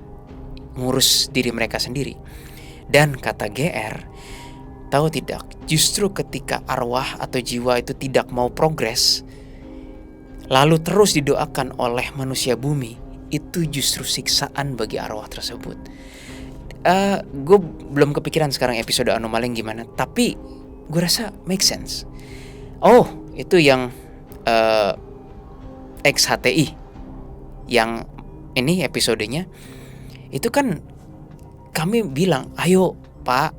ngurus diri mereka sendiri. Dan kata GR, tahu tidak, justru ketika arwah atau jiwa itu tidak mau progres, lalu terus didoakan oleh manusia bumi, itu justru siksaan bagi arwah tersebut. Gue belum kepikiran sekarang episode anomali yang gimana, tapi gue rasa make sense. Oh, itu yang XHTI yang ini episodenya, itu kan kami bilang, ayo Pak,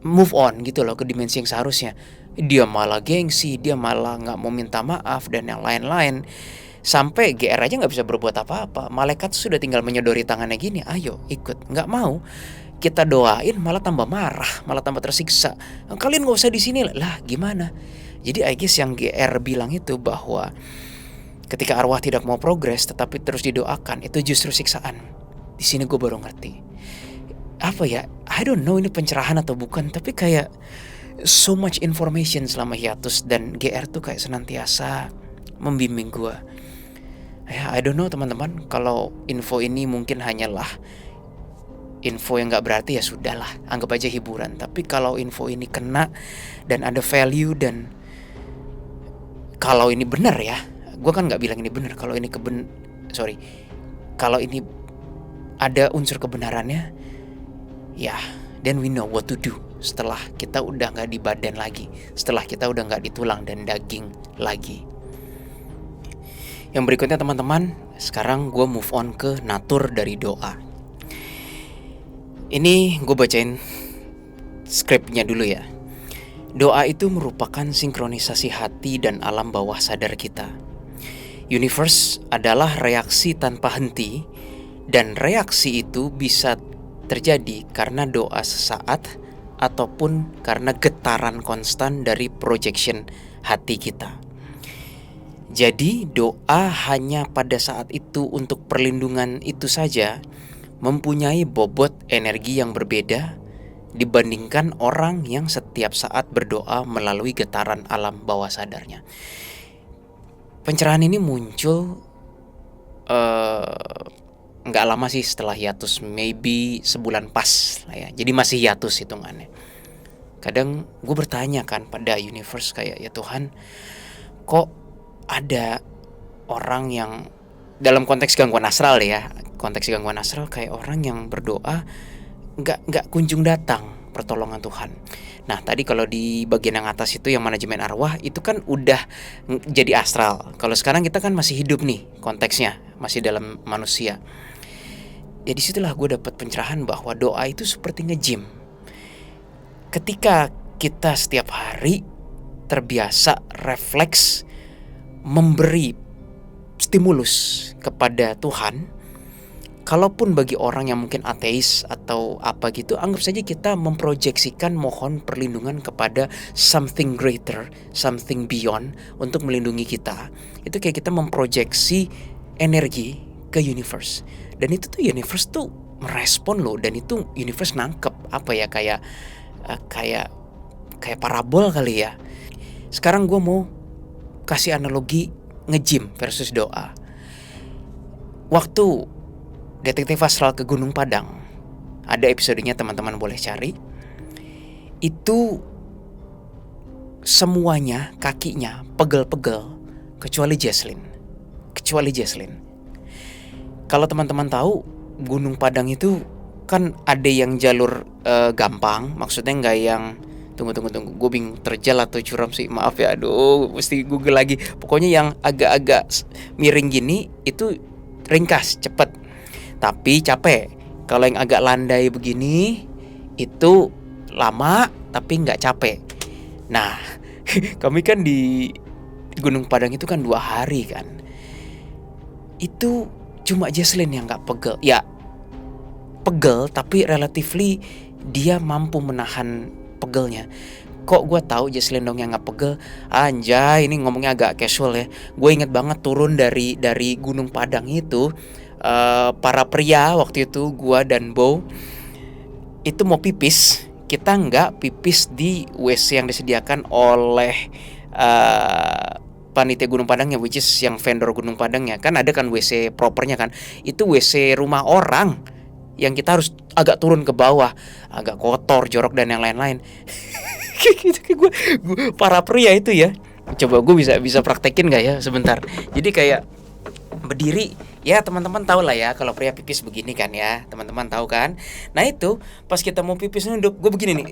move on gitu loh ke dimensi yang seharusnya. Dia malah gengsi, dia malah gak mau minta maaf dan yang lain-lain. Sampai GR aja gak bisa berbuat apa-apa. Malaikat sudah tinggal menyodori tangannya gini, ayo ikut. Gak mau, kita doain malah tambah marah, malah tambah tersiksa. Kalian gak usah di sini lah, gimana? Jadi I guess yang GR bilang itu bahwa ketika arwah tidak mau progres tetapi terus didoakan, itu justru siksaan. Di sini gue baru ngerti. Apa ya? I don't know ini pencerahan atau bukan, tapi kayak so much information selama hiatus, dan GR tuh kayak senantiasa membimbing gue. Ya, I don't know teman-teman, kalau info ini mungkin hanyalah info yang gak berarti, ya sudahlah, anggap aja hiburan. Tapi kalau info ini kena dan ada value, dan kalau ini benar ya, gue kan gak bilang ini benar, kalau ini kalau ini ada unsur kebenarannya, ya, then we know what to do setelah kita udah gak di badan lagi, setelah kita udah gak di tulang dan daging lagi. Yang berikutnya teman-teman, sekarang gue move on ke natur dari doa. Ini gue bacain skripnya dulu ya. Doa itu merupakan sinkronisasi hati dan alam bawah sadar kita. Universe adalah reaksi tanpa henti, dan reaksi itu bisa terjadi karena doa sesaat ataupun karena getaran konstan dari projection hati kita. Jadi doa hanya pada saat itu untuk perlindungan itu saja mempunyai bobot energi yang berbeda dibandingkan orang yang setiap saat berdoa melalui getaran alam bawah sadarnya. Pencerahan ini muncul nggak lama sih setelah hiatus, maybe sebulan pas lah ya. Jadi masih hiatus hitungannya. Kadang gue bertanya kan pada universe kayak, ya Tuhan, kok ada orang yang dalam konteks gangguan astral ya, konteks gangguan astral kayak orang yang berdoa nggak kunjung datang pertolongan Tuhan. Nah tadi kalau di bagian yang atas itu yang manajemen arwah itu kan udah jadi astral. Kalau sekarang kita kan masih hidup nih, konteksnya masih dalam manusia. Ya disitulah gue dapat pencerahan bahwa doa itu seperti nge-gym. Ketika kita setiap hari terbiasa refleks memberi stimulus kepada Tuhan, kalaupun bagi orang yang mungkin ateis atau apa gitu, anggap saja kita memproyeksikan mohon perlindungan kepada something greater, something beyond untuk melindungi kita. Itu kayak kita memproyeksi energi ke universe. Dan itu tuh universe tuh merespon loh, dan itu universe nangkep apa ya, kayak parabol kali ya. Sekarang gue mau kasih analogi nge-gym versus doa. Waktu Detektif Astral ke Gunung Padang, ada episodenya, teman-teman boleh cari. Itu semuanya kakinya pegel-pegel kecuali Jesslyn. kecuali Jesslyn. Kalau teman-teman tahu, Gunung Padang itu kan ada yang jalur gampang, maksudnya nggak yang tunggu, gue bingung, terjal atau curam sih, maaf ya, aduh, mesti Google lagi. Pokoknya yang agak-agak miring gini itu ringkas, cepet, tapi capek. Kalau yang agak landai begini itu lama tapi nggak capek. Nah, kami kan di Gunung Padang itu kan 2 hari kan. Itu cuma Jesslyn yang nggak pegel. Ya, pegel tapi relatively dia mampu menahan pegelnya. Kok gue tahu Jesslyn dong yang nggak pegel? Anjay, ini ngomongnya agak casual ya. Gue inget banget turun dari Gunung Padang itu, para pria waktu itu, gue dan Bo itu mau pipis. Kita nggak pipis di WC yang disediakan oleh panitia Gunung Padangnya, which is yang vendor Gunung Padangnya. Kan ada kan WC propernya kan. Itu WC rumah orang yang kita harus agak turun ke bawah, agak kotor, jorok dan yang lain-lain. Gitu, gue para pria itu ya. Coba gue bisa praktekin nggak ya sebentar. Jadi kayak berdiri, ya teman-teman tahu lah ya kalau pria pipis begini kan ya, teman-teman tahu kan. Nah itu pas kita mau pipis nunduk, gue begini nih.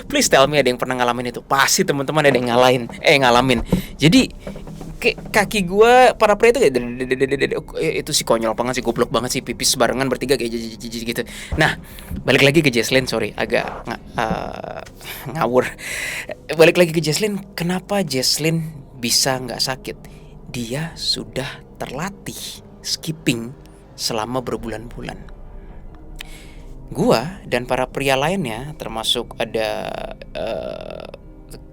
Please tell me ada yang pernah ngalamin itu. Pasti teman-teman ada yang ngalamin. Jadi kaki gue para pria itu kayak itu sih konyol banget sih, goblok banget sih, pipis barengan bertiga kayak gitu. Nah, balik lagi ke Jesslyn, sorry agak ngawur. Balik lagi ke Jesslyn, kenapa Jesslyn bisa nggak sakit? Dia sudah terlatih skipping selama berbulan-bulan. Gua dan para pria lainnya, termasuk ada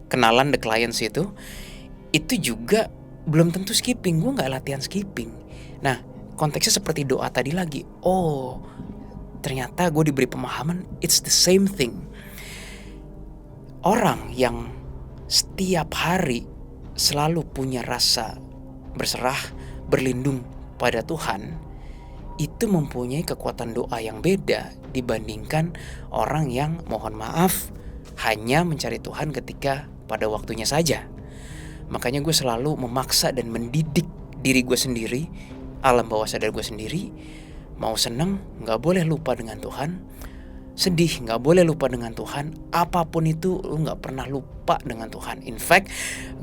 kenalan the clients itu juga belum tentu skipping. Gue gak latihan skipping. Nah, konteksnya seperti doa tadi lagi. Oh, ternyata gue diberi pemahaman it's the same thing. Orang yang setiap hari selalu punya rasa berserah, berlindung pada Tuhan, itu mempunyai kekuatan doa yang beda dibandingkan orang yang mohon maaf hanya mencari Tuhan ketika pada waktunya saja. Makanya gue selalu memaksa dan mendidik diri gue sendiri, alam bawah sadar gue sendiri. Mau seneng gak boleh lupa dengan Tuhan, sedih gak boleh lupa dengan Tuhan. Apapun itu lu gak pernah lupa dengan Tuhan. In fact,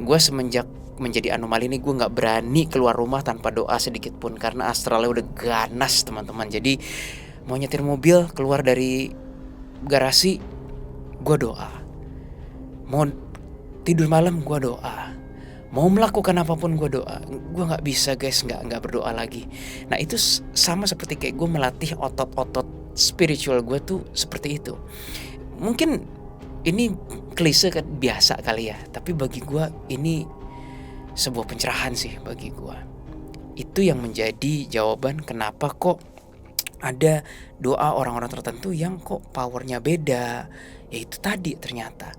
gue semenjak menjadi anomali ini, gue gak berani keluar rumah tanpa doa sedikit pun, karena astralnya udah ganas teman-teman. Jadi mau nyetir mobil keluar dari garasi, gue doa. Mau tidur malam, gue doa. Mau melakukan apapun gue doa. Gue gak bisa guys gak berdoa lagi. Nah itu sama seperti kayak gue melatih otot-otot spiritual gue tuh seperti itu. Mungkin ini klise kan, biasa kali ya, tapi bagi gue ini sebuah pencerahan sih bagi gue. Itu yang menjadi jawaban kenapa kok ada doa orang-orang tertentu yang kok powernya beda. Yaitu tadi ternyata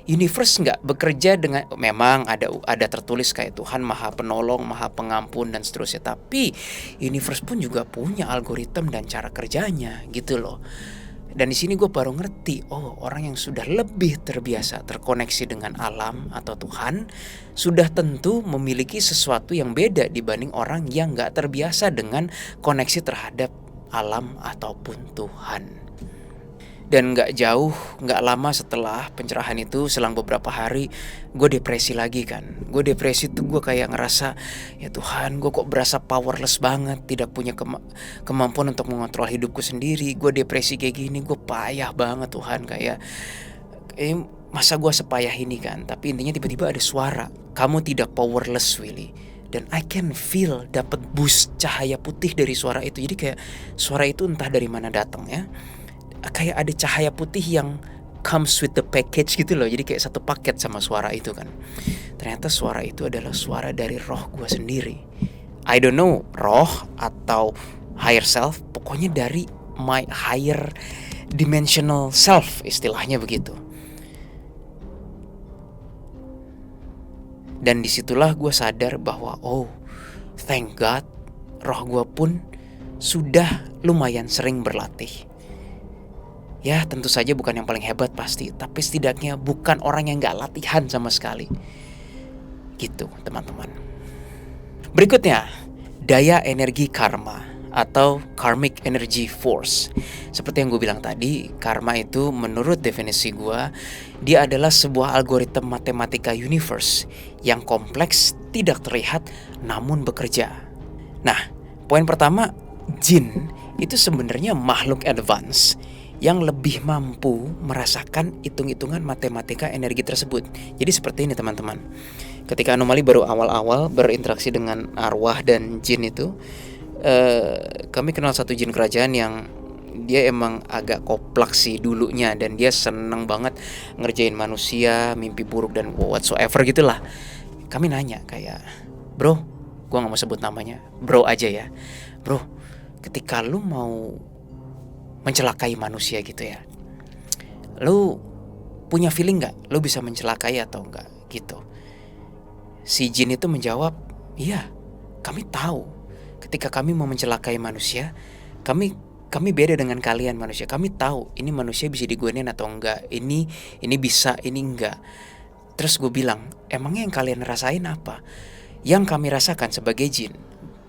universe nggak bekerja dengan, memang ada tertulis kayak Tuhan maha penolong, maha pengampun dan seterusnya, tapi universe pun juga punya algoritma dan cara kerjanya gitu loh. Dan di sini gue baru ngerti, oh orang yang sudah lebih terbiasa terkoneksi dengan alam atau Tuhan sudah tentu memiliki sesuatu yang beda dibanding orang yang nggak terbiasa dengan koneksi terhadap alam ataupun Tuhan. Dan gak lama setelah pencerahan itu, selang beberapa hari, gue depresi lagi kan. Gue depresi tuh gue kayak ngerasa, ya Tuhan, gue kok berasa powerless banget, tidak punya kemampuan untuk mengontrol hidupku sendiri. Gue depresi kayak gini, gue payah banget Tuhan, kayak masa gue sepayah ini kan. Tapi intinya tiba-tiba ada suara, kamu tidak powerless Willy. Dan I can feel dapat boost cahaya putih dari suara itu. Jadi kayak suara itu entah dari mana datang ya, kayak ada cahaya putih yang comes with the package gitu loh. Jadi kayak satu paket sama suara itu kan. Ternyata suara itu adalah suara dari roh gue sendiri. I don't know roh atau higher self, pokoknya dari my higher dimensional self, istilahnya begitu. Dan disitulah gue sadar bahwa oh thank God, roh gue pun sudah lumayan sering berlatih. Ya tentu saja bukan yang paling hebat pasti, tapi setidaknya bukan orang yang gak latihan sama sekali. Gitu teman-teman. Berikutnya, daya energi karma atau karmic energy force. Seperti yang gue bilang tadi, karma itu menurut definisi gue, dia adalah sebuah algoritma matematika universe yang kompleks, tidak terlihat, namun bekerja. Nah, poin pertama, jin itu sebenarnya makhluk advance yang lebih mampu merasakan hitung-hitungan matematika energi tersebut. Jadi seperti ini teman-teman. Ketika anomali baru awal-awal berinteraksi dengan arwah dan jin itu, kami kenal satu jin kerajaan yang dia emang agak koplak sih dulunya, dan dia seneng banget ngerjain manusia, mimpi buruk dan whatsoever gitulah. Kami nanya kayak, bro, gua gak mau sebut namanya, bro aja ya, bro, ketika lu mau mencelakai manusia gitu ya, lu punya feeling gak lu bisa mencelakai atau enggak gitu. Si jin itu menjawab, iya, kami tahu ketika kami mau mencelakai manusia, kami beda dengan kalian manusia. Kami tahu ini manusia bisa digunain atau enggak, ini bisa, ini enggak. Terus gue bilang, emangnya yang kalian rasain apa? Yang kami rasakan sebagai jin,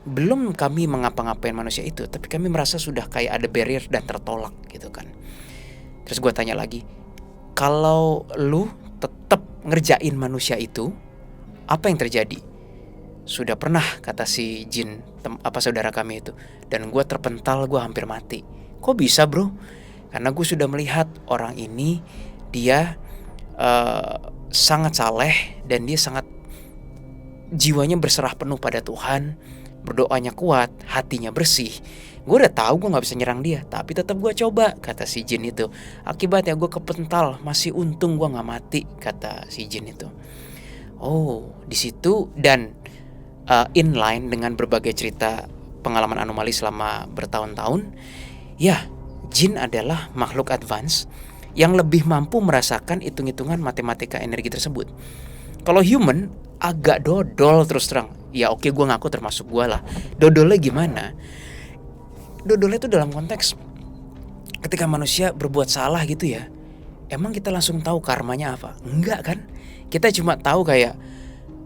belum kami mengapa-ngapain manusia itu, tapi kami merasa sudah kayak ada barrier dan tertolak gitu kan. Terus gue tanya lagi, kalau lu tetap ngerjain manusia itu, apa yang terjadi? Sudah pernah, kata si jin saudara kami itu, dan gue terpental, gue hampir mati. Kok bisa bro? Karena gue sudah melihat orang ini, dia sangat saleh, dan dia sangat jiwanya berserah penuh pada Tuhan, berdoanya kuat, hatinya bersih. Gue udah tahu gue gak bisa nyerang dia, tapi tetap gue coba, kata si jin itu. Akibatnya gue kepental, masih untung gue gak mati, kata si jin itu. Oh, di situ dan inline dengan berbagai cerita pengalaman anomali selama bertahun-tahun, ya, jin adalah makhluk advance yang lebih mampu merasakan hitung-hitungan matematika energi tersebut. Kalau human agak dodol terus terang. Ya oke, gue ngaku termasuk gue lah. Dodolnya gimana? Dodolnya itu dalam konteks ketika manusia berbuat salah gitu ya, emang kita langsung tahu karmanya apa? Enggak kan? Kita cuma tahu kayak,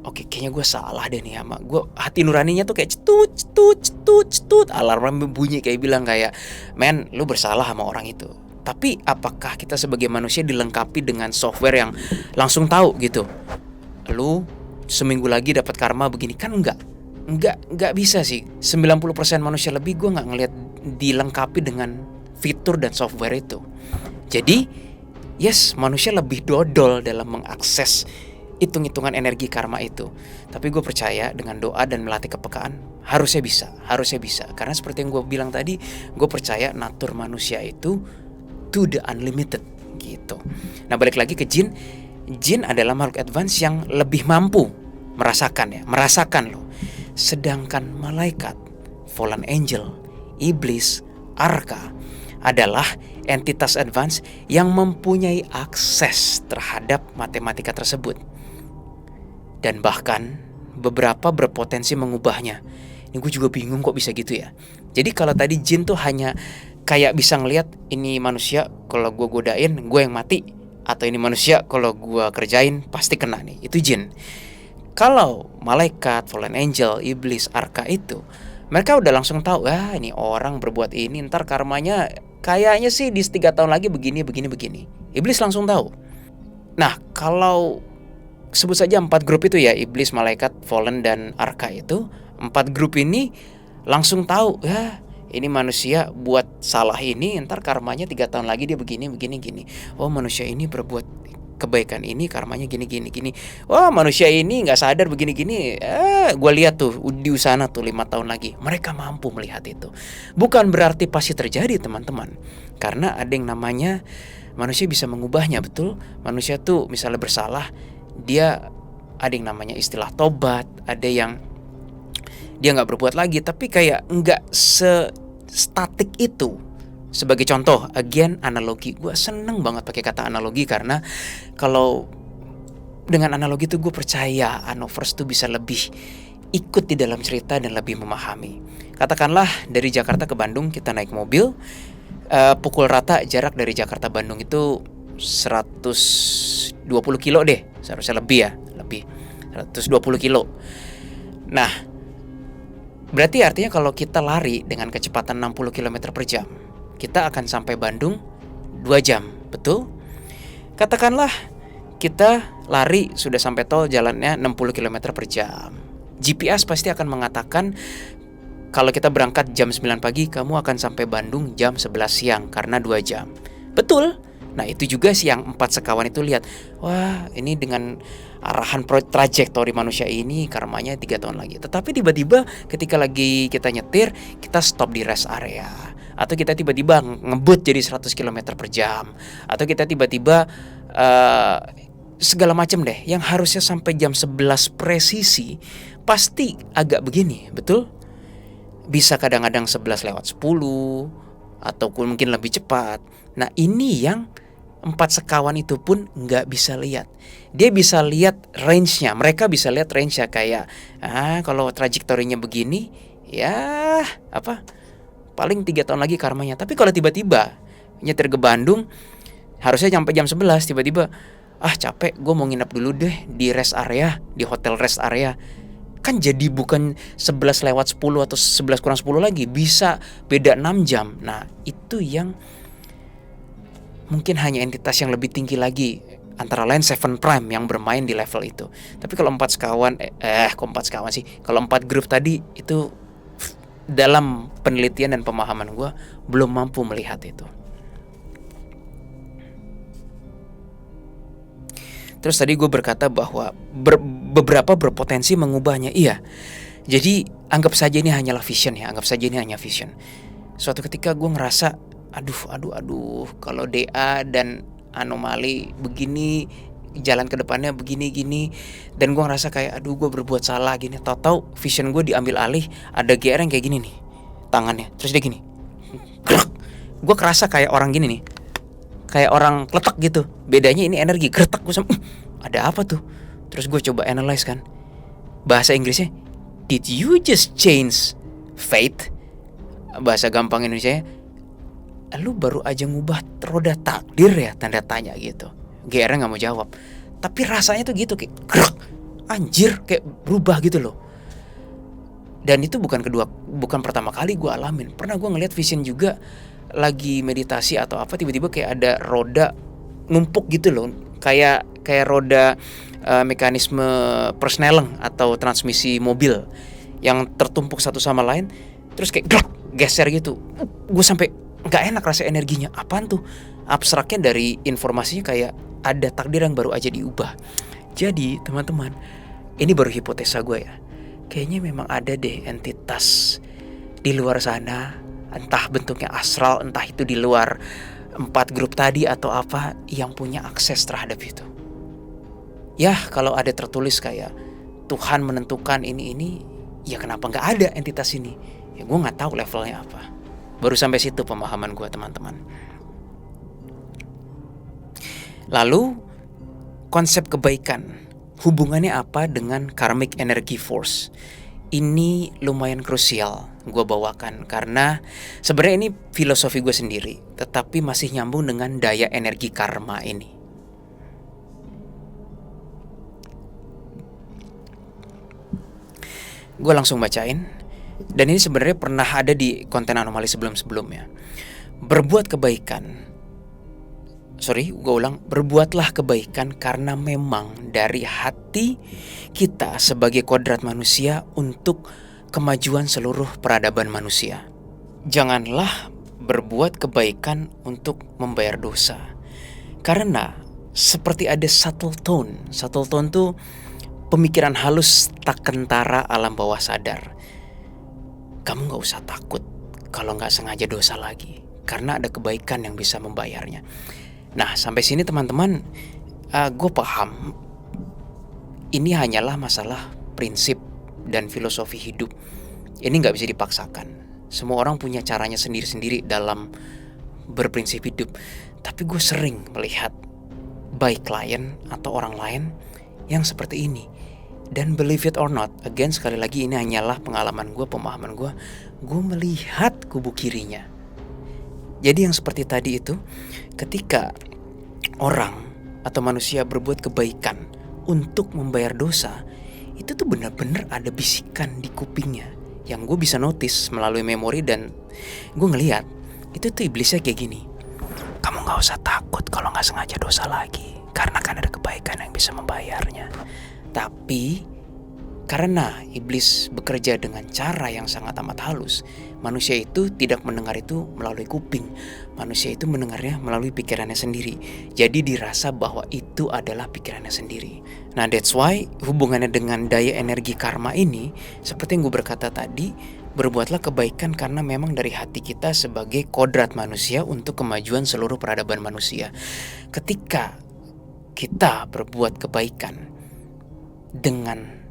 oke, kayaknya gue salah deh nih sama gue. Hati nuraninya tuh kayak cetut, alarm bunyi kayak bilang kayak, men, lu bersalah sama orang itu. Tapi apakah kita sebagai manusia dilengkapi dengan software yang langsung tahu gitu, lu seminggu lagi dapat karma begini? Kan enggak bisa sih. 90% manusia lebih gue gak ngelihat dilengkapi dengan fitur dan software itu. Jadi yes, manusia lebih dodol dalam mengakses hitung-hitungan energi karma itu. Tapi gue percaya dengan doa dan melatih kepekaan harusnya bisa. Karena seperti yang gue bilang tadi, gue percaya natur manusia itu to the unlimited gitu. Nah, balik lagi ke jin. Jin adalah makhluk advance yang lebih mampu merasakan loh. Sedangkan malaikat, fallen angel, iblis, arka adalah entitas advance yang mempunyai akses terhadap matematika tersebut. Dan bahkan beberapa berpotensi mengubahnya. Ini gue juga bingung kok bisa gitu ya. Jadi kalau tadi jin tuh hanya kayak bisa ngelihat ini manusia, kalau gue godain gue yang mati, atau ini manusia kalau gue kerjain pasti kena nih, itu jin. Kalau malaikat, fallen angel, iblis, arka itu, mereka udah langsung tahu, ini orang berbuat ini ntar karmanya kayaknya sih di 3 tahun lagi begini. Iblis langsung tahu. Nah, kalau sebut saja 4 grup itu ya, iblis, malaikat, fallen, dan arka itu, 4 grup ini langsung tahu, ini manusia buat salah ini, ntar karmanya 3 tahun lagi dia begini. Oh, manusia ini berbuat kebaikan ini, karmanya gini. Wah, manusia ini gak sadar begini. Gue lihat tuh di sana tuh 5 tahun lagi. Mereka mampu melihat itu. Bukan berarti pasti terjadi teman-teman, karena ada yang namanya manusia bisa mengubahnya. Betul, manusia tuh misalnya bersalah, dia ada yang namanya istilah tobat. Ada yang dia gak berbuat lagi, tapi kayak gak statik itu. Sebagai contoh, again analogi, gue seneng banget pakai kata analogi, karena kalau dengan analogi tuh gue percaya Anovers tuh bisa lebih ikut di dalam cerita dan lebih memahami. Katakanlah dari Jakarta ke Bandung kita naik mobil, pukul rata jarak dari Jakarta Bandung itu 120 kilo deh, seharusnya lebih. 120 kilo. Nah, berarti artinya kalau kita lari dengan kecepatan 60 km per jam, kita akan sampai Bandung 2 jam, betul? Katakanlah kita lari sudah sampai tol jalannya 60 km per jam. GPS pasti akan mengatakan kalau kita berangkat jam 9 pagi, kamu akan sampai Bandung jam 11 siang karena 2 jam. Betul? Nah itu juga sih yang 4 sekawan itu lihat. Wah ini dengan arahan trajektori manusia ini karmanya 3 tahun lagi. Tetapi tiba-tiba ketika lagi kita nyetir, kita stop di rest area, atau kita tiba-tiba ngebut jadi 100 km per jam, atau kita tiba-tiba segala macam deh yang harusnya sampai jam 11 presisi pasti agak begini, betul? Bisa kadang-kadang 11 lewat 10 ataupun mungkin lebih cepat. Nah ini yang 4 sekawan itu pun nggak bisa lihat. Dia bisa lihat range-nya. Mereka bisa lihat range-nya kayak kalau trajektorinya begini ya paling 3 tahun lagi karmanya. Tapi kalau tiba-tiba nyetir ke Bandung harusnya sampai jam 11, tiba-tiba capek, gue mau nginep dulu deh di rest area, di hotel rest area. Kan jadi bukan 11 lewat 10 atau 11 kurang 10 lagi, bisa beda 6 jam. Nah itu yang mungkin hanya entitas yang lebih tinggi lagi, antara lain Seven Prime yang bermain di level itu. Tapi kalau 4 sekawan, kalau 4 grup tadi itu dalam penelitian dan pemahaman gue belum mampu melihat itu. Terus tadi gue berkata bahwa beberapa berpotensi mengubahnya. Iya. Jadi anggap saja ini hanyalah vision ya. Anggap saja ini hanya vision. Suatu ketika gue ngerasa aduh kalau DA dan anomali begini, jalan ke depannya begini-gini, dan gue ngerasa kayak gue berbuat salah gini. Tahu-tahu vision gue diambil alih, ada GR yang kayak gini nih tangannya. Terus dia gini. Gue kerasa kayak orang gini nih. Kayak orang kletak gitu. Bedanya ini energi, gertak. Gue sama ada apa tuh? Terus gue coba analyze kan. Bahasa Inggrisnya, did you just change fate? Bahasa gampang Indonesia, lu baru aja ngubah roda takdir ya, tanda tanya gitu. GR-nya gak mau jawab. Tapi rasanya tuh gitu, kayak gerak, anjir, kayak berubah gitu loh. Dan itu bukan pertama kali gue alamin. Pernah gue ngeliat vision juga lagi meditasi atau apa, tiba-tiba kayak ada roda numpuk gitu loh, kayak roda mekanisme persneleng atau transmisi mobil yang tertumpuk satu sama lain, terus kayak geser gitu. Gue sampai nggak enak rasa energinya. Apaan tuh? Abstraknya dari informasinya kayak ada takdir yang baru aja diubah. Jadi teman-teman, ini baru hipotesa gue ya. Kayaknya memang ada deh entitas di luar sana, entah bentuknya astral, entah itu di luar 4 grup tadi atau apa, yang punya akses terhadap itu. Ya kalau ada tertulis kayak Tuhan menentukan ini, ya kenapa gak ada entitas ini? Ya gue gak tahu levelnya apa. Baru sampai situ pemahaman gue teman-teman. Lalu konsep kebaikan, hubungannya apa dengan karmic energy force? Ini lumayan krusial gue bawakan karena sebenarnya ini filosofi gue sendiri, tetapi masih nyambung dengan daya energi karma ini. Gue langsung bacain, dan ini sebenarnya pernah ada di konten anomali sebelum-sebelumnya. Berbuatlah kebaikan karena memang dari hati kita sebagai kodrat manusia untuk kemajuan seluruh peradaban manusia. Janganlah berbuat kebaikan untuk membayar dosa. Karena seperti ada subtle tone. Subtle tone tuh pemikiran halus tak kentara alam bawah sadar. Kamu gak usah takut kalau gak sengaja dosa lagi, karena ada kebaikan yang bisa membayarnya. Nah sampai sini teman-teman, gue paham ini hanyalah masalah prinsip dan filosofi hidup. Ini gak bisa dipaksakan. Semua orang punya caranya sendiri-sendiri dalam berprinsip hidup. Tapi gue sering melihat baik klien atau orang lain yang seperti ini. Dan believe it or not, again sekali lagi ini hanyalah pengalaman gue, pemahaman gue melihat kubu kirinya. Jadi yang seperti tadi itu, ketika orang atau manusia berbuat kebaikan untuk membayar dosa, itu tuh benar-benar ada bisikan di kupingnya yang gue bisa notice melalui memori, dan gue ngeliat itu tuh iblisnya kayak gini. Kamu gak usah takut kalau gak sengaja dosa lagi, karena kan ada kebaikan yang bisa membayarnya. Tapi karena iblis bekerja dengan cara yang sangat amat halus, manusia itu tidak mendengar itu melalui kuping. Manusia itu mendengarnya melalui pikirannya sendiri. Jadi dirasa bahwa itu adalah pikirannya sendiri. Nah, that's why hubungannya dengan daya energi karma ini, seperti yang gue berkata tadi, berbuatlah kebaikan karena memang dari hati kita sebagai kodrat manusia untuk kemajuan seluruh peradaban manusia. Ketika kita berbuat kebaikan dengan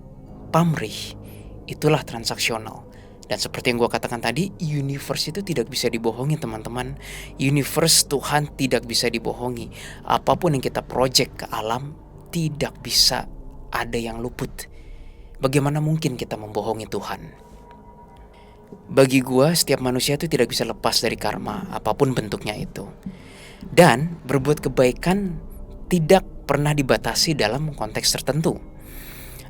pamrih, itulah transaksional. Dan seperti yang gue katakan tadi, universe itu tidak bisa dibohongi, teman-teman. Universe, Tuhan, tidak bisa dibohongi. Apapun yang kita project ke alam, tidak bisa ada yang luput. Bagaimana mungkin kita membohongi Tuhan? Bagi gue, setiap manusia itu tidak bisa lepas dari karma, apapun bentuknya itu. Dan berbuat kebaikan tidak pernah dibatasi dalam konteks tertentu.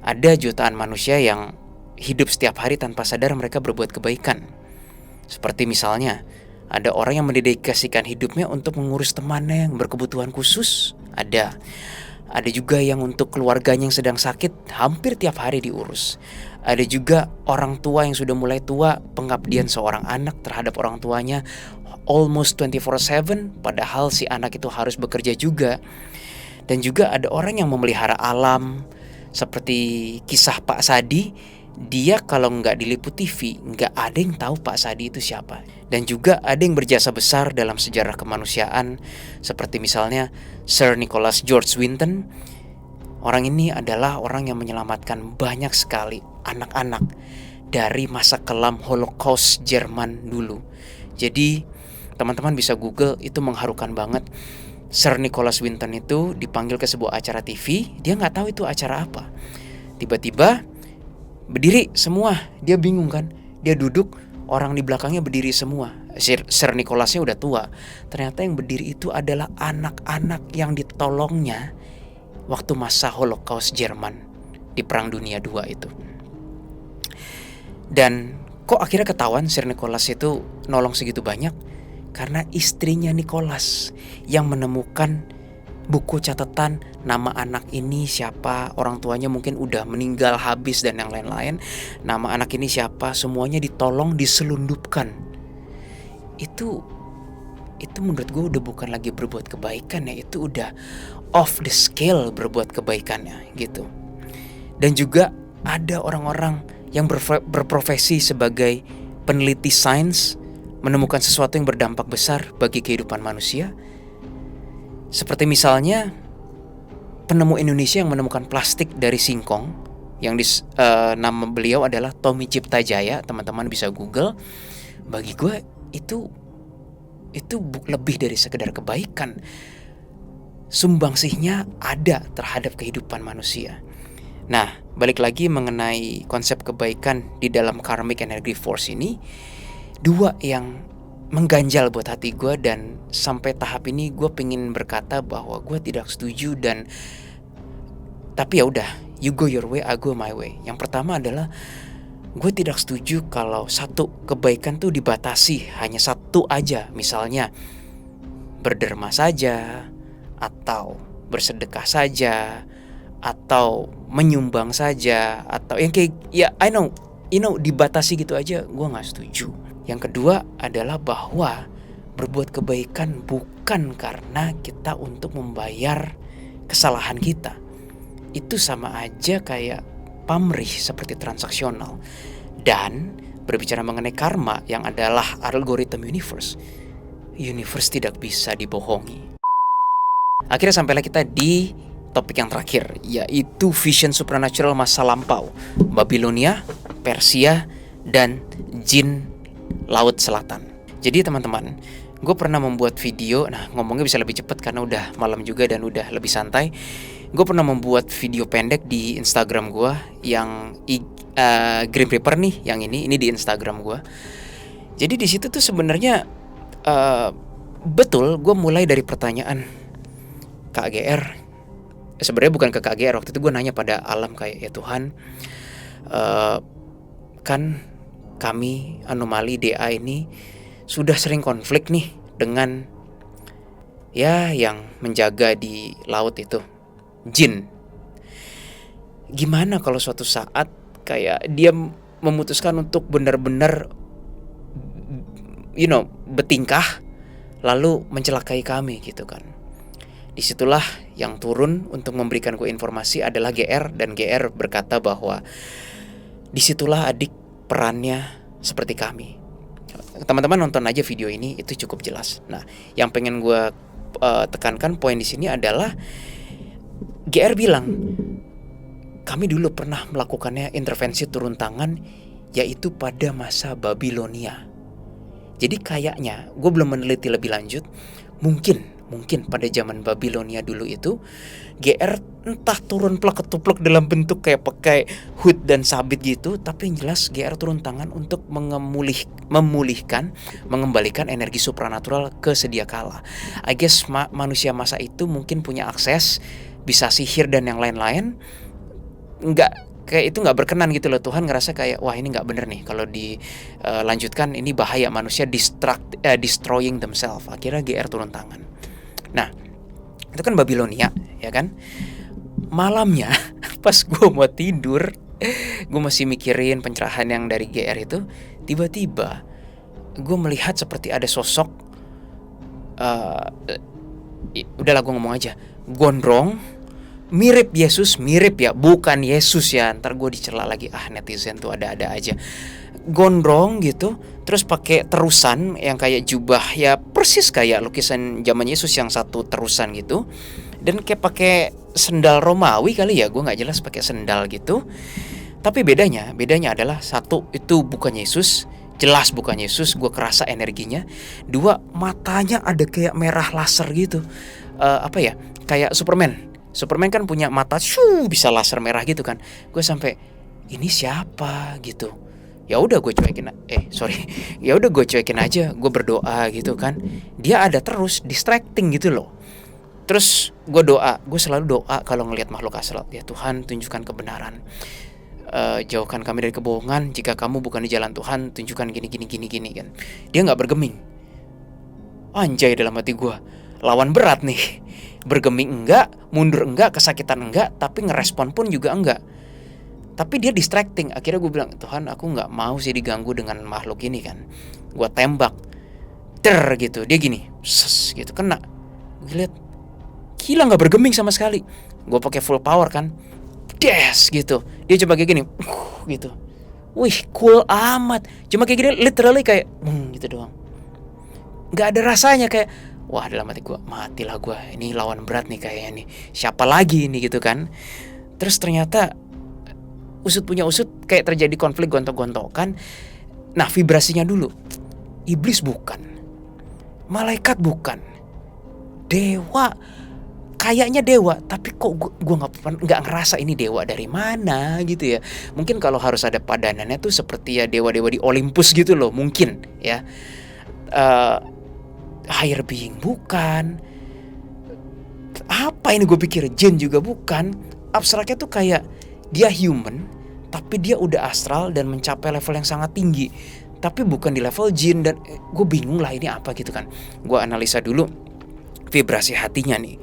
Ada jutaan manusia yang hidup setiap hari tanpa sadar mereka berbuat kebaikan. Seperti misalnya, ada orang yang mendedikasikan hidupnya untuk mengurus temannya yang berkebutuhan khusus. Ada juga yang untuk keluarganya yang sedang sakit, hampir tiap hari diurus. Ada juga orang tua yang sudah mulai tua, pengabdian seorang anak terhadap orang tuanya almost 24/7, padahal si anak itu harus bekerja juga. Dan juga ada orang yang memelihara alam, seperti kisah Pak Sadi. Dia kalau nggak diliput TV, nggak ada yang tahu Pak Sadi itu siapa. Dan juga ada yang berjasa besar dalam sejarah kemanusiaan, seperti misalnya Sir Nicholas George Winton. Orang ini adalah orang yang menyelamatkan banyak sekali anak-anak dari masa kelam Holocaust Jerman dulu. Jadi teman-teman bisa Google, itu mengharukan banget. Sir Nicholas Winton itu dipanggil ke sebuah acara TV, dia nggak tahu itu acara apa. Tiba-tiba berdiri semua, dia bingung kan. Dia duduk, orang di belakangnya berdiri semua. Sir Nicholasnya udah tua. Ternyata yang berdiri itu adalah anak-anak yang ditolongnya waktu masa Holocaust Jerman di Perang Dunia II itu. Dan kok akhirnya ketahuan Sir Nicholas itu nolong segitu banyak? Karena istrinya Nicholas yang menemukan buku catatan nama anak ini siapa, orang tuanya mungkin udah meninggal habis dan yang lain-lain. Nama anak ini siapa, semuanya ditolong, diselundupkan. Itu menurut gue udah bukan lagi berbuat kebaikan ya, itu udah off the scale berbuat kebaikannya gitu. Dan juga ada orang-orang yang berprofesi sebagai peneliti sains, menemukan sesuatu yang berdampak besar bagi kehidupan manusia. Seperti misalnya penemu Indonesia yang menemukan plastik dari singkong, yang nama beliau adalah Tommy Ciptajaya. Teman-teman bisa Google. Bagi gue itu lebih dari sekedar kebaikan. Sumbangsihnya ada terhadap kehidupan manusia. Nah, balik lagi mengenai konsep kebaikan di dalam Karmic Energy Force ini, dua yang mengganjal buat hati gue, dan sampai tahap ini gue pengen berkata bahwa gue tidak setuju. Tapi ya udah, you go your way, I go my way. Yang pertama adalah gue tidak setuju kalau satu kebaikan tuh dibatasi hanya satu aja. Misalnya berderma saja, atau bersedekah saja, atau menyumbang saja, atau yang kayak I know dibatasi gitu aja, gue nggak setuju. Yang kedua adalah bahwa berbuat kebaikan bukan karena kita untuk membayar kesalahan kita. Itu sama aja kayak pamrih, seperti transaksional. Dan berbicara mengenai karma yang adalah algoritma universe tidak bisa dibohongi. Akhirnya sampailah kita di topik yang terakhir, yaitu vision supernatural masa lampau, Babilonia, Persia, dan jin Laut Selatan. Jadi teman-teman, gue pernah membuat video. Nah, ngomongnya bisa lebih cepat karena udah malam juga dan udah lebih santai. Gue pernah membuat video pendek di Instagram gue yang Grim Reaper nih, yang ini di Instagram gue. Jadi di situ tuh sebenarnya betul gue mulai dari pertanyaan, KGR, sebenarnya bukan ke KGR, waktu itu gue nanya pada alam kayak, ya Tuhan, kan kami anomali DA ini sudah sering konflik nih dengan ya yang menjaga di laut itu, jin. Gimana kalau suatu saat kayak dia memutuskan untuk benar-benar bertingkah lalu mencelakai kami gitu kan. Disitulah yang turun untuk memberikan gue informasi adalah GR, dan GR berkata bahwa disitulah adik perannya seperti kami. Teman-teman nonton aja video ini, itu cukup jelas. Nah, yang pengen gue tekankan poin di sini adalah GR bilang kami dulu pernah melakukannya intervensi turun tangan, yaitu pada masa Babilonia. Jadi kayaknya gue belum meneliti lebih lanjut, mungkin pada zaman Babilonia dulu itu GR entah turun plek ketuplek dalam bentuk kayak pakai hood dan sabit gitu, tapi yang jelas GR turun tangan untuk memulihkan, mengembalikan energi supranatural ke sedia kala. I guess manusia masa itu mungkin punya akses, bisa sihir dan yang lain-lain. Kayak itu nggak berkenan gitu loh. Tuhan ngerasa kayak wah ini nggak bener nih kalau dilanjutkan, ini bahaya, manusia destroying themselves. Akhirnya GR turun tangan. Nah itu kan Babilonia ya kan. Malamnya pas gue mau tidur, gue masih mikirin pencerahan yang dari GR itu, tiba-tiba gue melihat seperti ada sosok, udahlah gue ngomong aja, gondrong, mirip Yesus, mirip ya, bukan Yesus ya, ntar gue dicela lagi, netizen tuh ada-ada aja. Gondrong gitu, terus pakai terusan yang kayak jubah ya, persis kayak lukisan zaman Yesus yang satu terusan gitu, dan kayak pakai sendal Romawi kali ya, gue nggak jelas pakai sendal gitu. Tapi bedanya adalah satu, itu bukan Yesus, jelas bukan Yesus, gue kerasa energinya. Dua, matanya ada kayak merah laser gitu, kayak Superman kan punya mata bisa laser merah gitu kan. Gue sampai ini siapa gitu. Ya udah gue cuekin aja, gue berdoa gitu kan. Dia ada terus distracting gitu loh. Terus gue selalu doa kalau ngelihat makhluk astral, ya Tuhan tunjukkan kebenaran, jauhkan kami dari kebohongan, jika kamu bukan di jalan Tuhan tunjukkan gini kan. Dia nggak bergeming. Anjay, dalam hati gue, lawan berat nih. Bergeming enggak, mundur enggak, kesakitan enggak, tapi ngerespon pun juga enggak. Tapi dia distracting. Akhirnya gue bilang, Tuhan aku gak mau sih diganggu dengan makhluk ini kan. Gue tembak, gitu. Dia gini, gitu, kena. Gue lihat, gila gak bergeming sama sekali. Gue pakai full power kan, gitu. Dia coba kayak gini, gitu. Wih, cool amat. Cuma kayak gini, literally kayak gitu doang. Gak ada rasanya, kayak wah, dalam hati gue, matilah gue, ini lawan berat nih kayaknya nih, siapa lagi ini gitu kan. Terus ternyata usut punya usut, kayak terjadi konflik gontok-gontokan. Nah vibrasinya dulu, iblis bukan, malaikat bukan, dewa, kayaknya dewa, tapi kok gue nggak ngerasa ini dewa dari mana gitu ya. Mungkin kalau harus ada padanannya tuh seperti ya dewa-dewa di Olympus gitu loh, mungkin ya. Higher being bukan. Apa ini gue pikir, jin juga bukan. Abstraknya tuh kayak dia human, tapi dia udah astral dan mencapai level yang sangat tinggi, tapi bukan di level jin. Dan gue bingung lah ini apa gitu kan. Gue analisa dulu vibrasi hatinya nih.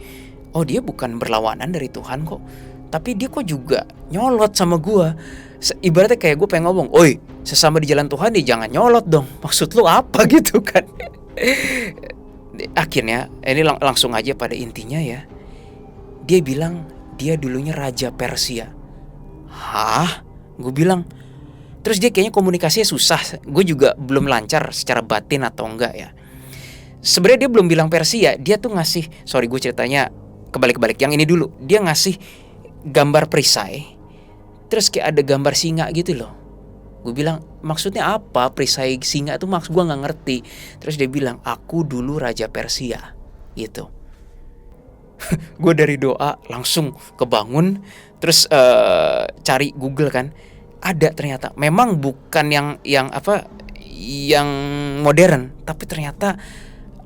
Oh, dia bukan berlawanan dari Tuhan kok, tapi dia kok juga nyolot sama gue. Ibaratnya kayak gue pengen ngomong, oi sesama di jalan Tuhan dia jangan nyolot dong, maksud lu apa gitu kan. Akhirnya ini langsung aja pada intinya ya. Dia bilang dia dulunya Raja Persia. Hah? Gue bilang. Terus dia kayaknya komunikasinya susah. Gue juga belum lancar secara batin atau enggak ya. Sebenarnya dia belum bilang Persia. Dia tuh ngasih, sorry gue ceritanya kebalik-balik. Yang ini dulu, dia ngasih gambar perisai, terus kayak ada gambar singa gitu loh. Gue bilang, maksudnya apa perisai singa itu, maksud gue gak ngerti. Terus dia bilang, aku dulu Raja Persia gitu. Gue dari doa langsung kebangun. Terus cari Google kan, ada ternyata. Memang bukan yang modern, tapi ternyata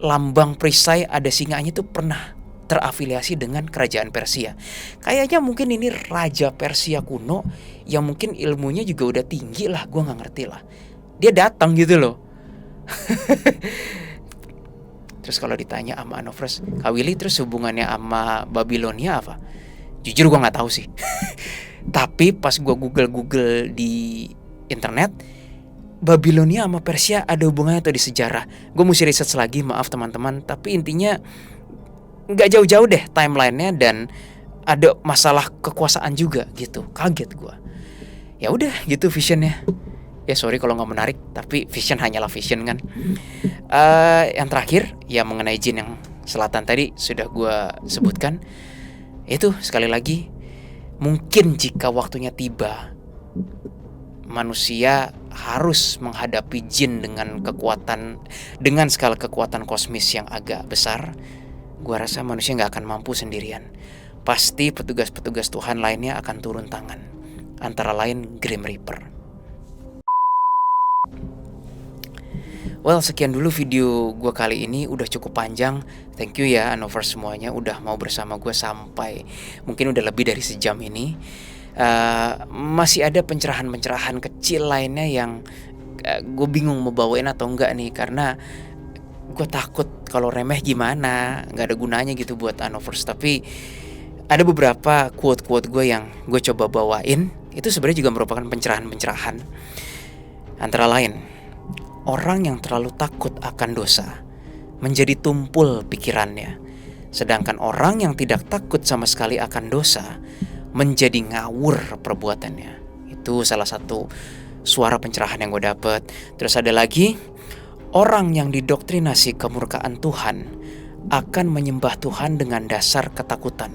lambang perisai ada singanya tuh pernah terafiliasi dengan kerajaan Persia. Kayaknya mungkin ini raja Persia kuno yang mungkin ilmunya juga udah tinggi lah, gue nggak ngerti lah. Dia datang gitu loh. Terus kalau ditanya sama Anovers, Kak Willy terus hubungannya sama Babilonia apa? Jujur gue nggak tahu sih. Tapi pas gue google di internet, Babilonia sama Persia ada hubungannya tuh di sejarah. Gue mesti research lagi, maaf teman-teman. Tapi intinya nggak jauh-jauh deh timelinenya, dan ada masalah kekuasaan juga gitu. Kaget gue. Ya udah gitu visionnya. Ya sorry kalau nggak menarik, tapi vision hanyalah vision kan. Yang terakhir ya mengenai jin yang selatan tadi sudah gue sebutkan. Itu sekali lagi, mungkin jika waktunya tiba, manusia harus menghadapi jin dengan skala kekuatan kosmis yang agak besar. Gue rasa manusia nggak akan mampu sendirian. Pasti petugas-petugas Tuhan lainnya akan turun tangan. Antara lain Grim Reaper. Well, sekian dulu video gue kali ini, udah cukup panjang. Thank you ya Anovers semuanya udah mau bersama gue sampai mungkin udah lebih dari sejam ini. Masih ada pencerahan-pencerahan kecil lainnya yang gue bingung mau bawain atau enggak nih, karena gue takut kalau remeh gimana, nggak ada gunanya gitu buat Anovers. Tapi ada beberapa quote-quote gue yang gue coba bawain, itu sebenarnya juga merupakan pencerahan-pencerahan. Antara lain, orang yang terlalu takut akan dosa menjadi tumpul pikirannya, sedangkan orang yang tidak takut sama sekali akan dosa menjadi ngawur perbuatannya. Itu salah satu suara pencerahan yang gue dapet. Terus ada lagi, orang yang didoktrinasi kemurkaan Tuhan akan menyembah Tuhan dengan dasar ketakutan.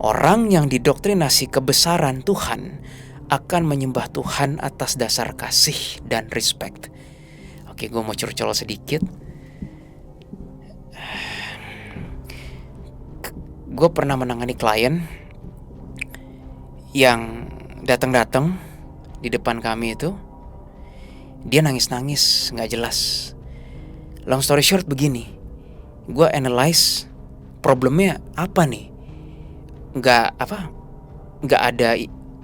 Orang yang didoktrinasi kebesaran Tuhan akan menyembah Tuhan atas dasar kasih dan respect. Oke, gue mau curcol sedikit. Gue pernah menangani klien yang datang di depan kami itu. Dia nangis-nangis, gak jelas. Long story short begini, gue analyze problemnya apa nih. Gak ada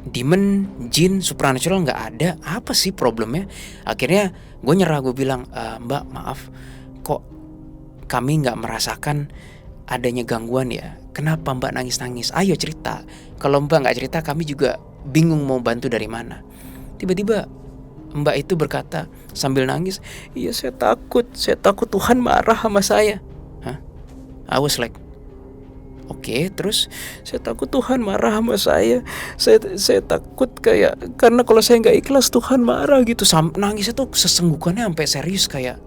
demon, jin, supernatural, gak ada. Apa sih problemnya? Akhirnya gue nyerah, gue bilang, Mbak maaf, kok kami gak merasakan adanya gangguan ya? Kenapa Mbak nangis-nangis? Ayo cerita. Kalau Mbak gak cerita, kami juga bingung mau bantu dari mana. Tiba-tiba Mbak itu berkata sambil nangis, iya saya takut Tuhan marah sama saya. Hah? I was like, oke, terus saya takut Tuhan marah sama saya. Saya takut karena kalau saya nggak ikhlas Tuhan marah gitu. Nangisnya tuh sesenggukannya sampai serius, kayak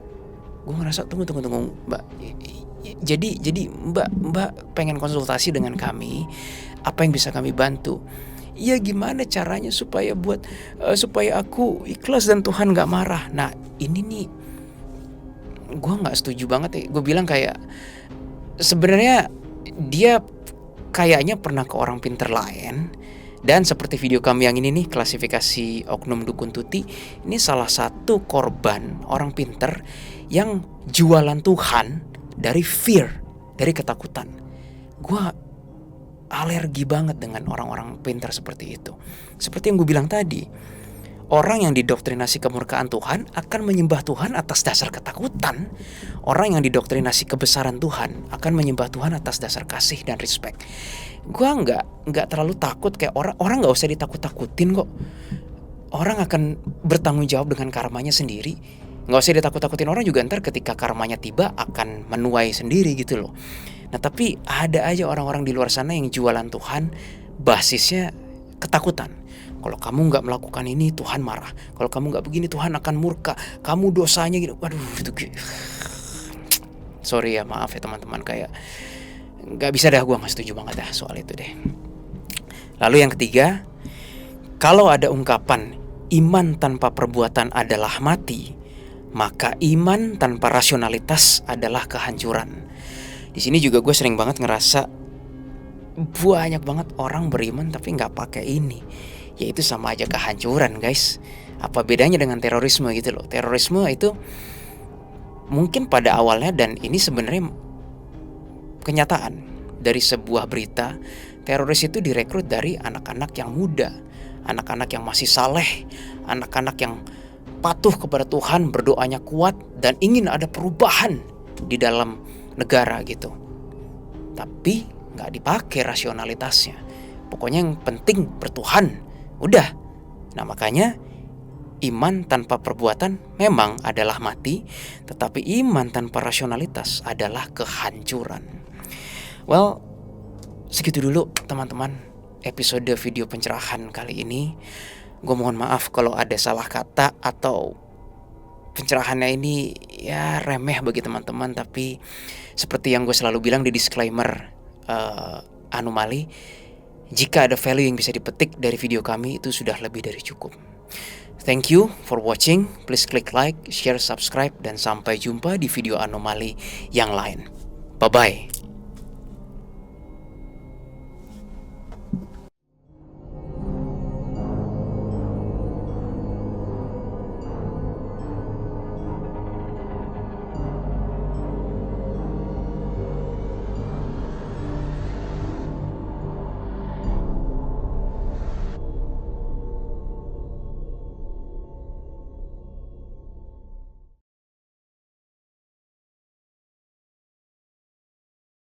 gue ngerasa tunggu Mbak. Jadi Mbak pengen konsultasi dengan kami, apa yang bisa kami bantu? Ya gimana caranya supaya aku ikhlas dan Tuhan nggak marah? Nah ini nih gue nggak setuju banget ya. Gue bilang kayak sebenarnya dia kayaknya pernah ke orang pinter lain, dan seperti video kami yang ini nih, klasifikasi oknum dukun tuti, ini salah satu korban orang pinter yang jualan Tuhan dari fear, dari ketakutan. Gue alergi banget dengan orang-orang pintar seperti itu. Seperti yang gue bilang tadi, orang yang didoktrinasi kemurkaan Tuhan akan menyembah Tuhan atas dasar ketakutan. Orang yang didoktrinasi kebesaran Tuhan akan menyembah Tuhan atas dasar kasih dan respect. Gue nggak terlalu takut, kayak orang nggak usah ditakut-takutin kok. Orang akan bertanggung jawab dengan karmanya sendiri. Nggak usah ditakut-takutin orang juga, ntar ketika karmanya tiba akan menuai sendiri gitu loh. Nah tapi ada aja orang-orang di luar sana yang jualan Tuhan basisnya ketakutan. Kalau kamu nggak melakukan ini Tuhan marah. Kalau kamu nggak begini Tuhan akan murka. Kamu dosanya gitu. Waduh itu sorry ya, maaf ya teman-teman, kayak nggak bisa dah, gue nggak setuju banget dah soal itu deh. Lalu yang ketiga, kalau ada ungkapan iman tanpa perbuatan adalah mati, maka iman tanpa rasionalitas adalah kehancuran. Di sini juga gue sering banget ngerasa banyak banget orang beriman tapi nggak pakai ini. Ya itu sama aja kehancuran guys. Apa bedanya dengan terorisme gitu loh. Terorisme itu mungkin pada awalnya, dan ini sebenarnya kenyataan, dari sebuah berita, teroris itu direkrut dari anak-anak yang muda, anak-anak yang masih saleh, anak-anak yang patuh kepada Tuhan, berdoanya kuat, dan ingin ada perubahan di dalam negara gitu. Tapi gak dipakai rasionalitasnya. Pokoknya yang penting bertuhan, udah. Nah makanya iman tanpa perbuatan memang adalah mati, tetapi iman tanpa rasionalitas adalah kehancuran. Well, segitu dulu teman-teman episode video pencerahan kali ini. Gue mohon maaf kalau ada salah kata atau pencerahannya ini ya remeh bagi teman-teman. Tapi seperti yang gue selalu bilang di disclaimer Anomali, jika ada value yang bisa dipetik dari video kami itu sudah lebih dari cukup. Thank you for watching. Please click like, share, subscribe, dan sampai jumpa di video Anomali yang lain. Bye-bye.